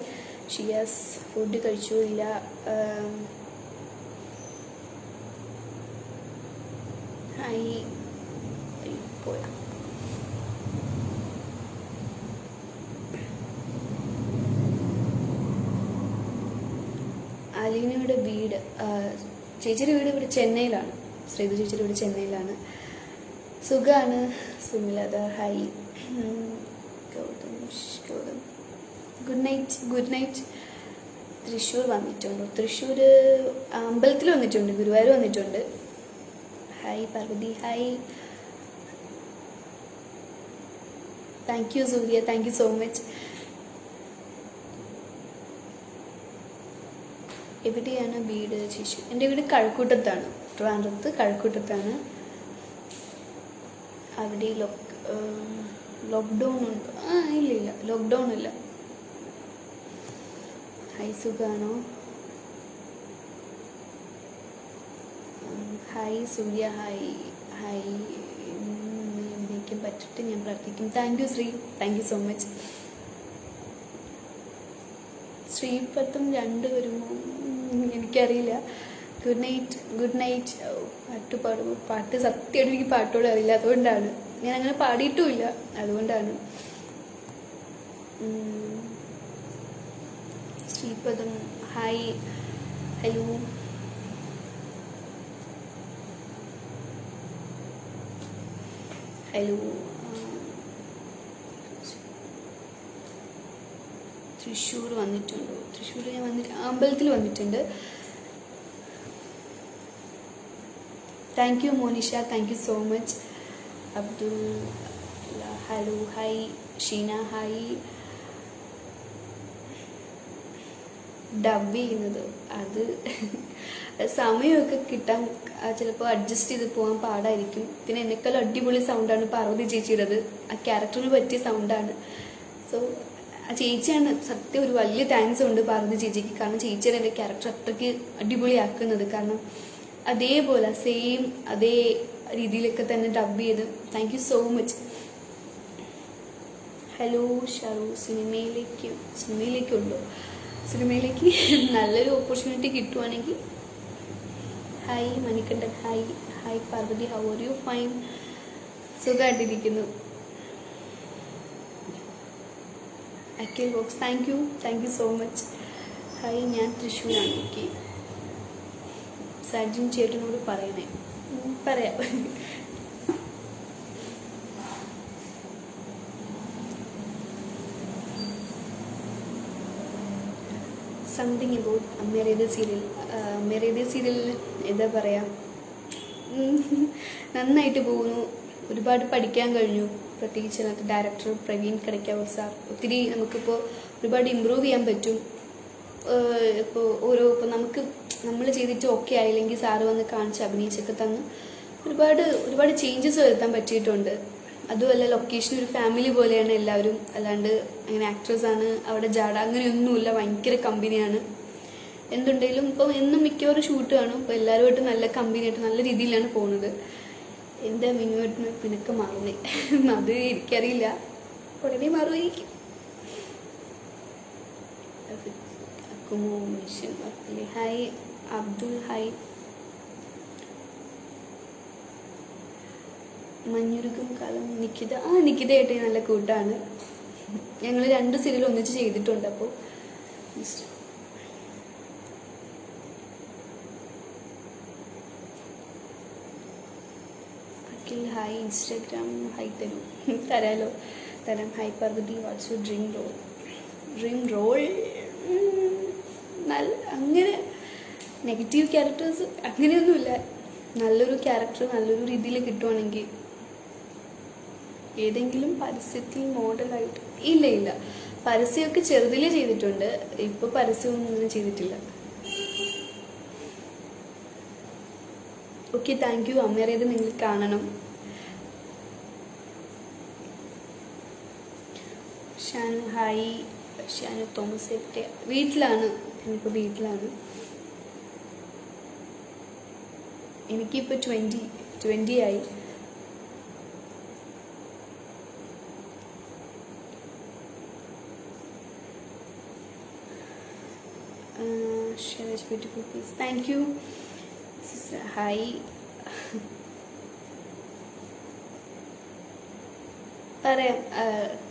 ഷിയാസ്. ഫുഡ് കഴിച്ചു? ഇല്ല. ഹായ് പോയാ. അലീനയുടെ വീട്, ചേച്ചിയുടെ വീട് ഇവിടെ ചെന്നൈയിലാണ്. ശ്രീതു ചേച്ചിയുടെ വീട് ചെന്നൈയിലാണ്. സുഖാണ് Sumilatha. Hi. Gautham good night. Good night. Thrissur വന്നിട്ടുണ്ടോ? തൃശ്ശൂർ അമ്പലത്തിൽ വന്നിട്ടുണ്ട്, ഗുരുവായൂർ വന്നിട്ടുണ്ട്. Hi Parvathy. Hi. Thank you Surya, thank you so much. എവിടെയാണ് വീട് ചേച്ചി? എൻ്റെ വീട് കഴക്കൂട്ടത്താണ്, ട്രിവാൻഡ്രത്ത് കഴക്കൂട്ടത്താണ്. അവിടെ ലോക്ക്ഡൗൺ ഉണ്ടോ? ഇല്ല ലോക്ക്ഡൗൺ ഇല്ല. ഹായ് സുഖാണോ? ഹായ് സൂര്യ. Hi hi. എന്നേക്കും പറ്റിട്ട് ഞാൻ പ്രാർത്ഥിക്കും. Thank you Sree, thank you so much. ശ്രീപത്തും 2 വരുമോ എനിക്കറിയില്ല. Good night. Good night. പാട്ട് പാടുമോ? പാട്ട് സത്യമായിട്ട് എനിക്ക് പാട്ടോട് അറിയില്ല, അതുകൊണ്ടാണ് ഞാൻ അങ്ങനെ പാടിയിട്ടുമില്ല, അതുകൊണ്ടാണ്. Sreepadam hi. Hello. Hello. Thrissur വന്നിട്ടുണ്ടോ? തൃശ്ശൂർ ഞാൻ വന്നിട്ട് അമ്പലത്തിൽ വന്നിട്ടുണ്ട്. Thank you Monisha, thank you so much. Abdul hello hi. Sheena hi. Dub ചെയ്യുന്നത് അത് സമയമൊക്കെ കിട്ടാൻ ചിലപ്പോൾ അഡ്ജസ്റ്റ് ചെയ്ത് പോകാൻ പാടായിരിക്കും. പിന്നെ എന്നെക്കാളും അടിപൊളി സൗണ്ടാണ് പാർവതി ചേച്ചിയുടേത്, ആ ക്യാരക്ടറിന് പറ്റിയ സൗണ്ടാണ്. സോ ആ ചേച്ചിയാണ് സത്യം ഒരു വലിയ താങ്ക്സ് ഉണ്ട് പാർവതി ചേച്ചിക്ക്. കാരണം ചേച്ചിയുടെ എൻ്റെ ക്യാരക്ടർ അത്രയ്ക്ക് അടിപൊളിയാക്കുന്നത്. കാരണം അതേപോലെ സെയിം അതേ രീതിയിലൊക്കെ തന്നെ ഡബ് ചെയ്ത്. Thank you so much. Hello Sharu. സിനിമയിലേക്കുണ്ടോ? സിനിമയിലേക്ക് നല്ലൊരു ഓപ്പർച്യൂണിറ്റി കിട്ടുവാണെങ്കിൽ. Hi Manikandan. Hi. Hi Parvathi. How are you? Fine. സുഖമായിട്ടിരിക്കുന്നു. Akhil box. Thank you so much. Hi ഞാൻ തൃശ്ശൂരാണ്. ഓക്കെ. സജിൻ ചേട്ടനോട് പറയണേ. പറയാം. സംതിങ് അബൌട്ട് അമ്മേരേത് സീരിയൽ. അമ്മേരേത് സീരിയലിൽ എന്താ പറയുക, നന്നായിട്ട് പോകുന്നു. ഒരുപാട് പഠിക്കാൻ കഴിഞ്ഞു. പ്രത്യേകിച്ച് അതിനകത്ത് ഡയറക്ടർ പ്രവീൺ കടയ്ക്കാവൂർ സാർ ഒത്തിരി നമുക്കിപ്പോൾ ഒരുപാട് ഇമ്പ്രൂവ് ചെയ്യാൻ പറ്റും. ഇപ്പോൾ നമ്മൾ ചെയ്തിട്ട് ഓക്കെ ആയില്ലെങ്കിൽ സാറ് വന്ന് കാണിച്ച് അഭിനയിച്ചൊക്കെ തന്ന് ഒരുപാട് ചേഞ്ചസ് വരുത്താൻ പറ്റിയിട്ടുണ്ട്. അതുമല്ല ലൊക്കേഷൻ ഒരു ഫാമിലി പോലെയാണ് എല്ലാവരും, അല്ലാണ്ട് അങ്ങനെ ആക്ട്രസ്സാണ് അവിടെ ജാട അങ്ങനെയൊന്നുമില്ല. ഭയങ്കര കമ്പനിയാണ്. എന്തുണ്ടെങ്കിലും ഇപ്പം എന്നും മിക്കവാറും ഷൂട്ട് കാണും. ഇപ്പോൾ എല്ലാവരുമായിട്ട് നല്ല കമ്പനിയായിട്ട് നല്ല രീതിയിലാണ് പോകുന്നത്. എൻ്റെ മിനുവായിട്ട് പിണക്കം മാറുന്നേ അത് എനിക്കറിയില്ല, ഉടനെ മാറുമായിരിക്കും. ഹായ് അബ്ദുൽ. ഹായ്. മഞ്ഞുരുക്കും കാലം. നിക്കിതയായിട്ട് നല്ല കൂട്ടാണ്. ഞങ്ങൾ 2 സീരിയൽ ഒന്നിച്ച് ചെയ്തിട്ടുണ്ട്. അപ്പോൾ അഖിൽ ഹായ്. ഇൻസ്റ്റാഗ്രാം ഹായ് തരാം. Hi Parvathy. What's your dream role? നല്ല അങ്ങനെ നെഗറ്റീവ് ക്യാരക്ടേഴ്സ് അങ്ങനെയൊന്നുമില്ല. നല്ലൊരു ക്യാരക്ടർ നല്ലൊരു രീതിയിൽ കിട്ടുവാണെങ്കിൽ ഏതെങ്കിലും പരസ്യത്തിൽ മോഡലായിട്ട്. ഇല്ല പരസ്യമൊക്കെ ചെറുതിലേ ചെയ്തിട്ടുണ്ട്. ഇപ്പോൾ പരസ്യമൊന്നും അങ്ങനെ ചെയ്തിട്ടില്ല. ഓക്കെ. Thank U. അമ്മേരേത് നിങ്ങൾ കാണണം. ഷാനു ഹായ്. ഷാനു തോമസ് എവിടെ? വീട്ടിലാണ്. ഞാനിപ്പോൾ വീട്ടിലാണ്. എനിക്കിപ്പോൾ 20 ആയി. such beautiful piece. Thank you. Hi. പറയാം,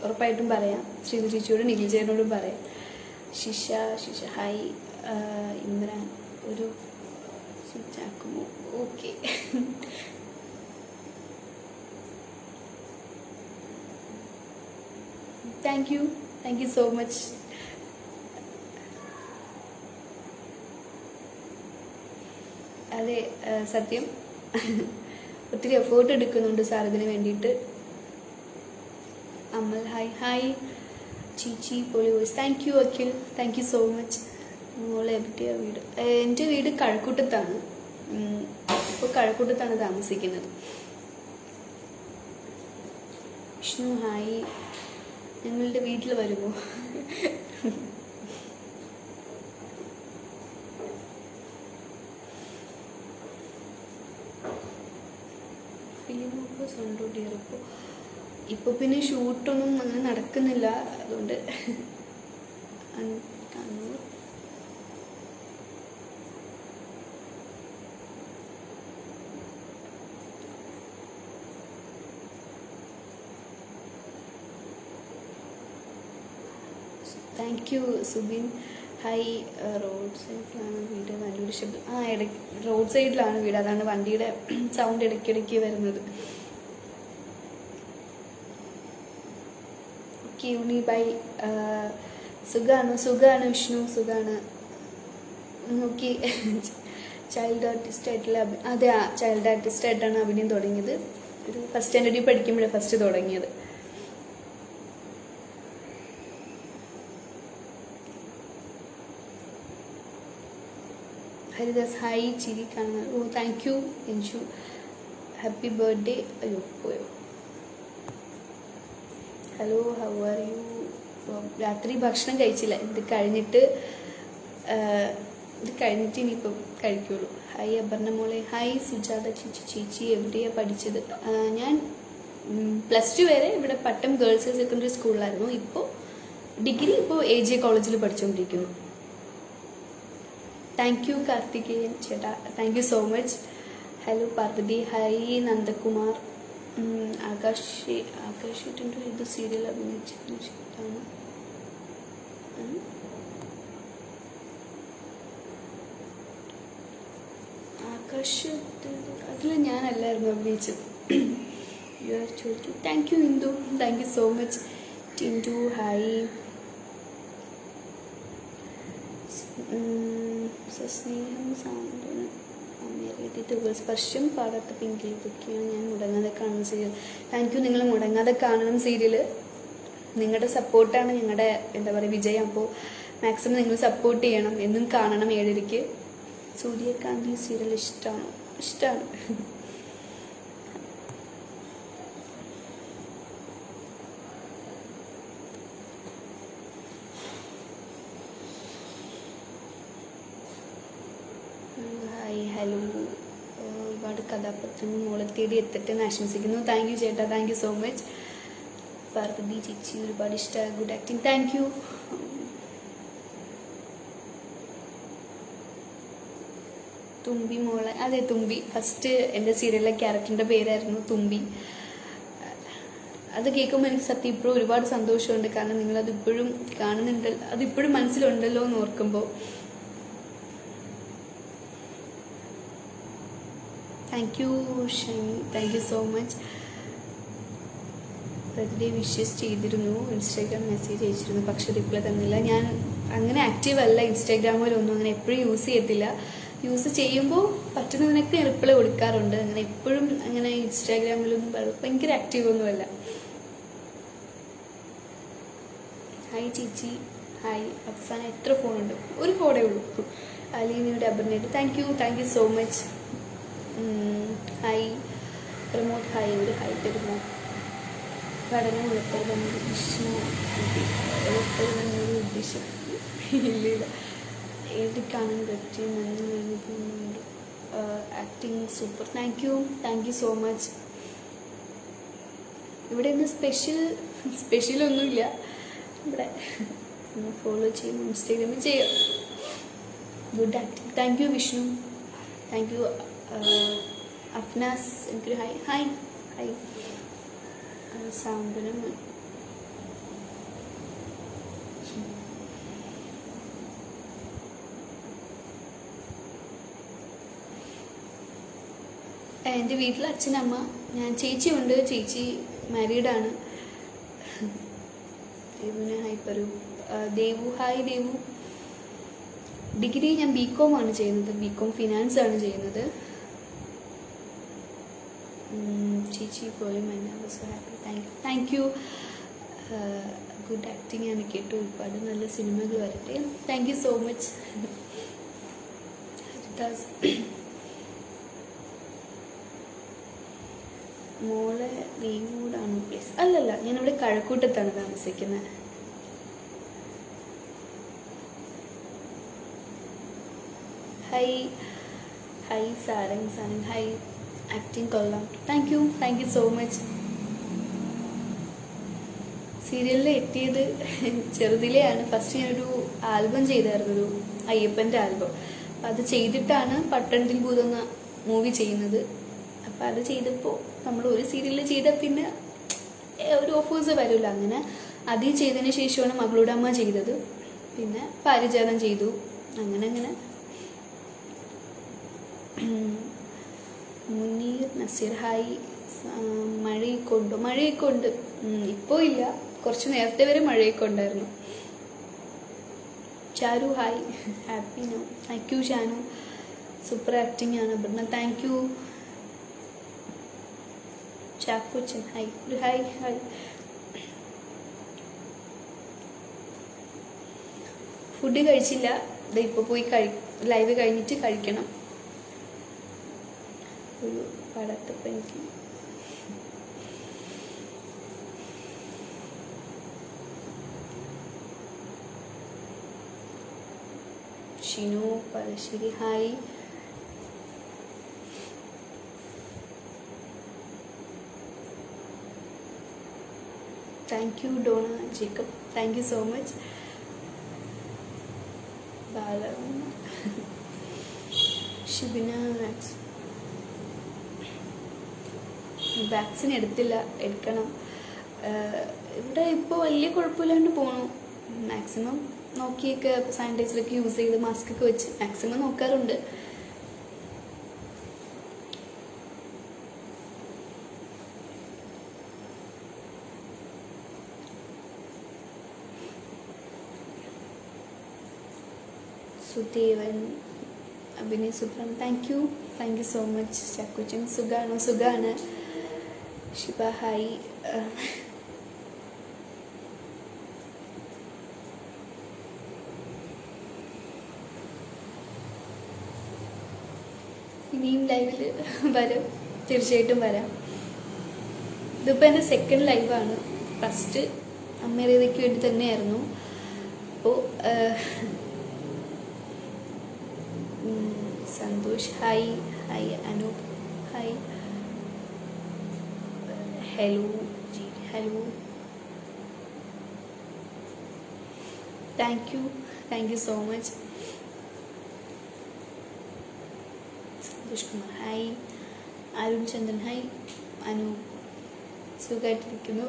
ഉറപ്പായിട്ടും പറയാം. ശ്രീധു ചേച്ചിയോടും നിഖിൽ ചേട്ടനോടും പറയാം. ശിഷ ഹായ്. ഇമ്രാൻ ഒരു സ്വിച്ച് ആക്കുമോ? Okay. Thank you so much. അതെ, സത്യം ഒത്തിരി എഫേർട്ട് എടുക്കുന്നുണ്ട് സാർ ഇതിന് വേണ്ടിയിട്ട്. അമൽ ഹായ്. ചീച്ചി പൊളി voice. Thank you Akhil, thank you so much. മോളെ എവിടെയാ വീട്? എൻ്റെ വീട് കഴക്കൂട്ടത്താണ്. ഇപ്പോൾ കഴക്കൂട്ടത്താണ് താമസിക്കുന്നത്. വിഷ്ണു ഹായ്. ഞങ്ങളുടെ വീട്ടിൽ വരുമോ? ഫിലിമൊക്കെ സൗണ്ട് ഡിയറിപ്പോൾ ഇപ്പോൾ പിന്നെ ഷൂട്ടൊന്നും അങ്ങനെ നടക്കുന്നില്ല, അതുകൊണ്ട് Kannur. Thank you Subin hi. Road സൈഡിലാണ് വീട്, നല്ലൊരു ശബ്ദം. ഇടയ്ക്ക് റോഡ് സൈഡിലാണ് വീട്, അതാണ് വണ്ടിയുടെ സൗണ്ട് ഇടയ്ക്കിടയ്ക്ക് വരുന്നത്. യൂണി ബൈ. സുഖാണ് വിഷ്ണു, സുഖാണ്. നോക്കി ചൈൽഡ് ആർട്ടിസ്റ്റായിട്ടുള്ള അതെ, ചൈൽഡ് ആർട്ടിസ്റ്റായിട്ടാണ് അഭിനയം തുടങ്ങിയത്. ഒരു ഫസ്റ്റ് സ്റ്റാൻഡേർഡിൽ പഠിക്കുമ്പോഴാണ് ഫസ്റ്റ് തുടങ്ങിയത്. ഹരിദാസ് ഹായ്. ചിരി കാണുന്നത്. Oh thank you Enshu. Happy birthday. അയ്യോ പോയോ. Hello, how are you? രാത്രി ഭക്ഷണം കഴിച്ചില്ല, ഇത് കഴിഞ്ഞിട്ട് ഇനിയിപ്പം കഴിക്കുള്ളൂ. ഹായ് അപർണ മോളെ ഹായ്. സുജാത ചേച്ചി എവിടെയാണ് പഠിച്ചത്? ഞാൻ +2 വരെ ഇവിടെ പട്ടം ഗേൾസ് ഹയർ സെക്കൻഡറി സ്കൂളിലായിരുന്നു. ഇപ്പോൾ ഡിഗ്രി AJ കോളേജിൽ പഠിച്ചുകൊണ്ടിരിക്കുന്നു. താങ്ക് യു കാർത്തികേയൻ ചേട്ടാ, thank you so much. Hello Parvathy hi. Nandakumar. Akash ഇത് സീരിയൽ അഭിനയിച്ചിട്ടാണ്. ആകാശ് അതിൽ ഞാനല്ലായിരുന്നു അഭിനയിച്ചത്. യു ആർ ചോദിക്കും. Thank you Indu, thank you so much. Tintu hi. സ്നേഹം സാന്ത്വനം സ്പർശം പാടാത്ത പിങ്കിൽ ഇതൊക്കെയാണ് ഞാൻ മുടങ്ങാതെ കാണുന്ന സീരിയൽ. Thank you. നിങ്ങൾ മുടങ്ങാതെ കാണണം സീരിയൽ. നിങ്ങളുടെ സപ്പോർട്ടാണ് ഞങ്ങളുടെ എന്താ പറയുക വിജയം. അപ്പോൾ മാക്സിമം നിങ്ങൾ സപ്പോർട്ട് ചെയ്യണം. എന്നും കാണണം 7:30. സൂര്യകാന്തി സീരിയൽ ഇഷ്ടമാണ്. Hi hello. ഒരുപാട് കഥാപാത്രങ്ങൾ മോളെ തേടി എത്തട്ടെ എന്ന് ആശംസിക്കുന്നു. താങ്ക് യു ചേട്ടാ, thank you so much. Parvathy ചേച്ചി ഒരുപാട് ഇഷ്ടമായി, ഗുഡ് ആക്ടിങ്. Thank U. തുമ്പി മോളെ, അതെ തുമ്പി. ഫസ്റ്റ് എൻ്റെ സീരിയലിലെ ക്യാരക്ടറിൻ്റെ പേരായിരുന്നു തുമ്പി. അത് കേൾക്കുമ്പോൾ എനിക്ക് സത്യം ഇപ്പോഴും ഒരുപാട് സന്തോഷമുണ്ട്. കാരണം നിങ്ങളതിപ്പോഴും കാണുന്നുണ്ട്, അതിപ്പോഴും മനസ്സിലുണ്ടല്ലോ എന്ന് ഓർക്കുമ്പോൾ. Thank you Shiny, thank you so much. Birthday wishes ചെയ്തിരുന്നു, ഇൻസ്റ്റാഗ്രാം മെസ്സേജ് അയച്ചിരുന്നു, പക്ഷെ റിപ്ലൈ തന്നില്ല. ഞാൻ അങ്ങനെ ആക്റ്റീവ് അല്ല ഇൻസ്റ്റാഗ്രാമിലൊന്നും, അങ്ങനെ എപ്പോഴും യൂസ് ചെയ്യത്തില്ല. യൂസ് ചെയ്യുമ്പോൾ പറ്റുന്നതിനൊക്കെ റിപ്ലൈ കൊടുക്കാറുണ്ട്. അങ്ങനെ എപ്പോഴും അങ്ങനെ ഇൻസ്റ്റാഗ്രാമിലൊന്നും ഭയങ്കര ആക്റ്റീവൊന്നുമല്ല. ഹായ് ചേച്ചി ഹായ്. അവസാനം എത്ര ഫോണുണ്ട്? ഒരു ഫോണേ ഉള്ളൂ. അലീനയുടെ അപർണയുടെ thank you so much. Hi Pramod hi. ഒരു ഹായ് തരുമോ? പഠനം ഉൾപ്പെടുന്നൊരു ഉദ്ദേശം ഇല്ല. ഏത് കാണാൻ പറ്റും നന്ദി. Acting super. Thank you so much. ഇവിടെ ഇന്ന് സ്പെഷ്യലൊന്നുമില്ല. ഇവിടെ ഫോളോ ചെയ്യും, ഇൻസ്റ്റാഗ്രാമിൽ ചെയ്യാം. Good acting. Thank you Vishnu, thank you. Afnas എനിക്കൊരു ഹായ്. Hi hi. സാന്ത്വനം. എൻ്റെ വീട്ടിൽ അച്ഛനമ്മ, ഞാൻ ചേച്ചിയുണ്ട്, ചേച്ചി മാരീഡാണ്. ദേവുവിനെ ഹായ് പറയൂ. ദേവു ഹായ്. ദേവു ഡിഗ്രി ഞാൻ BCom ആണ് ചെയ്യുന്നത്, BCom ഫിനാൻസ് ആണ് ചെയ്യുന്നത്. ചേച്ചി പോലും so happy. Thank you. Good acting ആണ് കേട്ടു. ഒരുപാട് നല്ല സിനിമകൾ വരട്ടെ. Thank you so much. മോളെ വേങ്ങൂടാണ് പ്ലേസ്? അല്ലല്ല, ഞാനിവിടെ കഴക്കൂട്ടത്താണ് താമസിക്കുന്നത്. Hi hi. Sarang hi. Acting കൊള്ളാം. Thank you so much. സീരിയലിൽ എത്തിയത് ചെറുതിലെയാണ്. ഫസ്റ്റ് ഞാനൊരു ആൽബം ചെയ്തായിരുന്നു, ഒരു അയ്യപ്പൻ്റെ ആൽബം. അപ്പം അത് ചെയ്തിട്ടാണ് പട്ടണത്തിൽ ഭൂതം എന്ന മൂവി ചെയ്യുന്നത്. അപ്പം അത് ചെയ്തപ്പോൾ നമ്മൾ ഒരു സീരിയലിൽ ചെയ്താൽ പിന്നെ ഒരു ഓഫേഴ്സ് വരില്ല. അങ്ങനെ അതിൽ ചെയ്തതിന് ശേഷമാണ് മകളുടെ അമ്മ ചെയ്തത്. പിന്നെ പാരിജാതം ചെയ്തു. അങ്ങനെ മുനീർ നസീർ ഹായ്. മഴയൊക്കെ ഉണ്ട്. ഇപ്പോൾ ഇല്ല, കുറച്ച് നേരത്തെ വരെ മഴയൊക്കെ ഉണ്ടായിരുന്നു. Charu hi. Happy no. Thank you Shanu. Super acting ആണ് പറഞ്ഞ. Thank you. Chackochan hi. Hi. Food കഴിച്ചില്ല, ഇപ്പോൾ പോയി ലൈവ് കഴിഞ്ഞിട്ട് കഴിക്കണം. ഒരു പടത്തപ്പനിക്ക് Shinu Pazhassery hi. Thank you Dona Jacob. Thank you so much. Shibina vaccine എടുത്തില്ല, എടുക്കണം. ഇവിടെ ഇപ്പോൾ വലിയ കുഴപ്പമില്ലാണ്ട് പോകണു. മാക്സിമം നോക്കിയൊക്കെ സാനിറ്റൈസറൊക്കെ യൂസ് ചെയ്ത് മാസ്കൊക്കെ വെച്ച് മാക്സിമം നോക്കാറുണ്ട്. Sudevan Abhinay Subram thank you so much. Chackochan സുഖാണ്. ശിവ ഹായ്. ഇനിയും ലൈവിൽ വരാം, തീർച്ചയായിട്ടും വരാം. ഇതിപ്പോൾ എൻ്റെ സെക്കൻഡ് ലൈവാണ്. ഫസ്റ്റ് അമ്മേരേതയ്ക്ക് വേണ്ടി തന്നെയായിരുന്നു. അപ്പോൾ Santhosh hi. Anoop hi. Hello. Thank you so much. Santhosh Kumar hi. Arun Chandran hi. Anoop സുഖമായിട്ടിരിക്കുന്നു.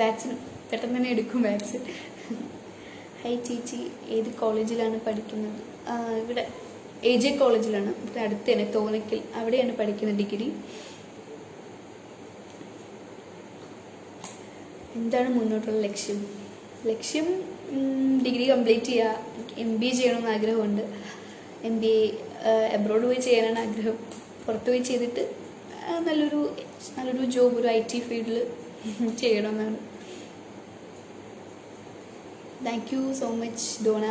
വാക്സിൻ പെട്ടെന്ന് തന്നെ എടുക്കും വാക്സിൻ. ഹായ് ചേച്ചി, ഏത് കോളേജിലാണ് പഠിക്കുന്നത്? ഇവിടെ AJ കോളേജിലാണ്, ഇവിടെ അടുത്ത് തന്നെ തോന്നയ്ക്കൽ, അവിടെയാണ് പഠിക്കുന്നത് ഡിഗ്രി. എന്താണ് മുന്നോട്ടുള്ള ലക്ഷ്യം? ഡിഗ്രി കംപ്ലീറ്റ് ചെയ്യുക, MBA ചെയ്യണമെന്ന് ആഗ്രഹമുണ്ട്. MBA എബ്രോഡ് പോയി ചെയ്യാനാണ് ആഗ്രഹം. പുറത്ത് പോയി ചെയ്തിട്ട് നല്ലൊരു ജോബ്, ഒരു IT ഫീൽഡിൽ ചെയ്യണമെന്നാണ്. Thank you so much Dona.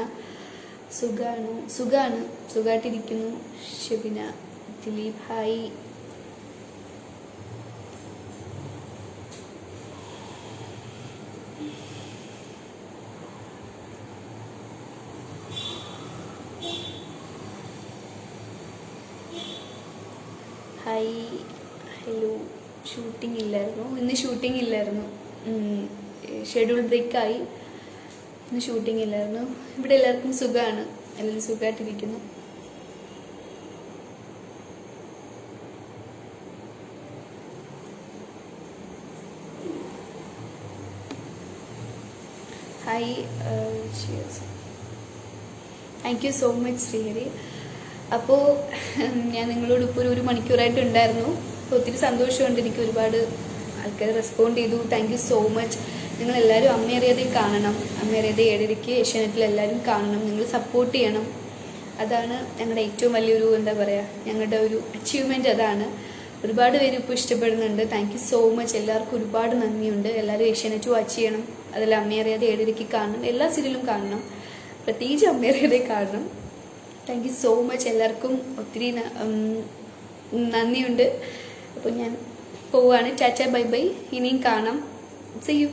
സുഖമായിട്ടിരിക്കുന്നു. Shabina Dileep hi. Hello shooting ഇല്ലായിരുന്നു, ഇന്ന് ഷൂട്ടിംഗ് ഇല്ലായിരുന്നു, ഷെഡ്യൂൾ ബ്രേക്കായി, ഇന്ന് ഷൂട്ടിംഗ് ഇല്ലായിരുന്നു. ഇവിടെ എല്ലാവർക്കും സുഖമാണ്, എല്ലാവരും സുഖമായിട്ടിരിക്കുന്നു. Hi, thank you so much Sreehari. അപ്പോൾ ഞാൻ നിങ്ങളോട് ഇപ്പോൾ ഒരു മണിക്കൂറായിട്ട് ഉണ്ടായിരുന്നു. അപ്പോൾ ഒത്തിരി സന്തോഷമുണ്ട്, എനിക്ക് ഒരുപാട് ആൾക്കാർ റെസ്പോണ്ട് ചെയ്തു. Thank you so much. നിങ്ങളെല്ലാവരും അമ്മയറിയാതെ കാണണം, അമ്മയറിയാതെ 7:30 ഏഷ്യാനെറ്റിൽ എല്ലാവരും കാണണം, നിങ്ങൾ സപ്പോർട്ട് ചെയ്യണം. അതാണ് ഞങ്ങളുടെ ഏറ്റവും വലിയൊരു എന്താ പറയുക, ഞങ്ങളുടെ ഒരു അച്ചീവ്മെൻറ്റ് അതാണ്. ഒരുപാട് പേര് ഇപ്പോൾ ഇഷ്ടപ്പെടുന്നുണ്ട്. Thank you so much. എല്ലാവർക്കും ഒരുപാട് നന്ദിയുണ്ട്. എല്ലാവരും ഏഷ്യാനെറ്റ് വാച്ച് ചെയ്യണം, അതിൽ അമ്മയറിയാതെ 7:30 കാണണം, എല്ലാ സീരിയലും കാണണം, പ്രത്യേകിച്ച് അമ്മയറിയാതെ കാണണം. Thank you so much. എല്ലാവർക്കും ഒത്തിരി നന്ദിയുണ്ട്. അപ്പോൾ ഞാൻ പോവാണ്. Tata bye bye. ഇനിയും കാണാം. See U.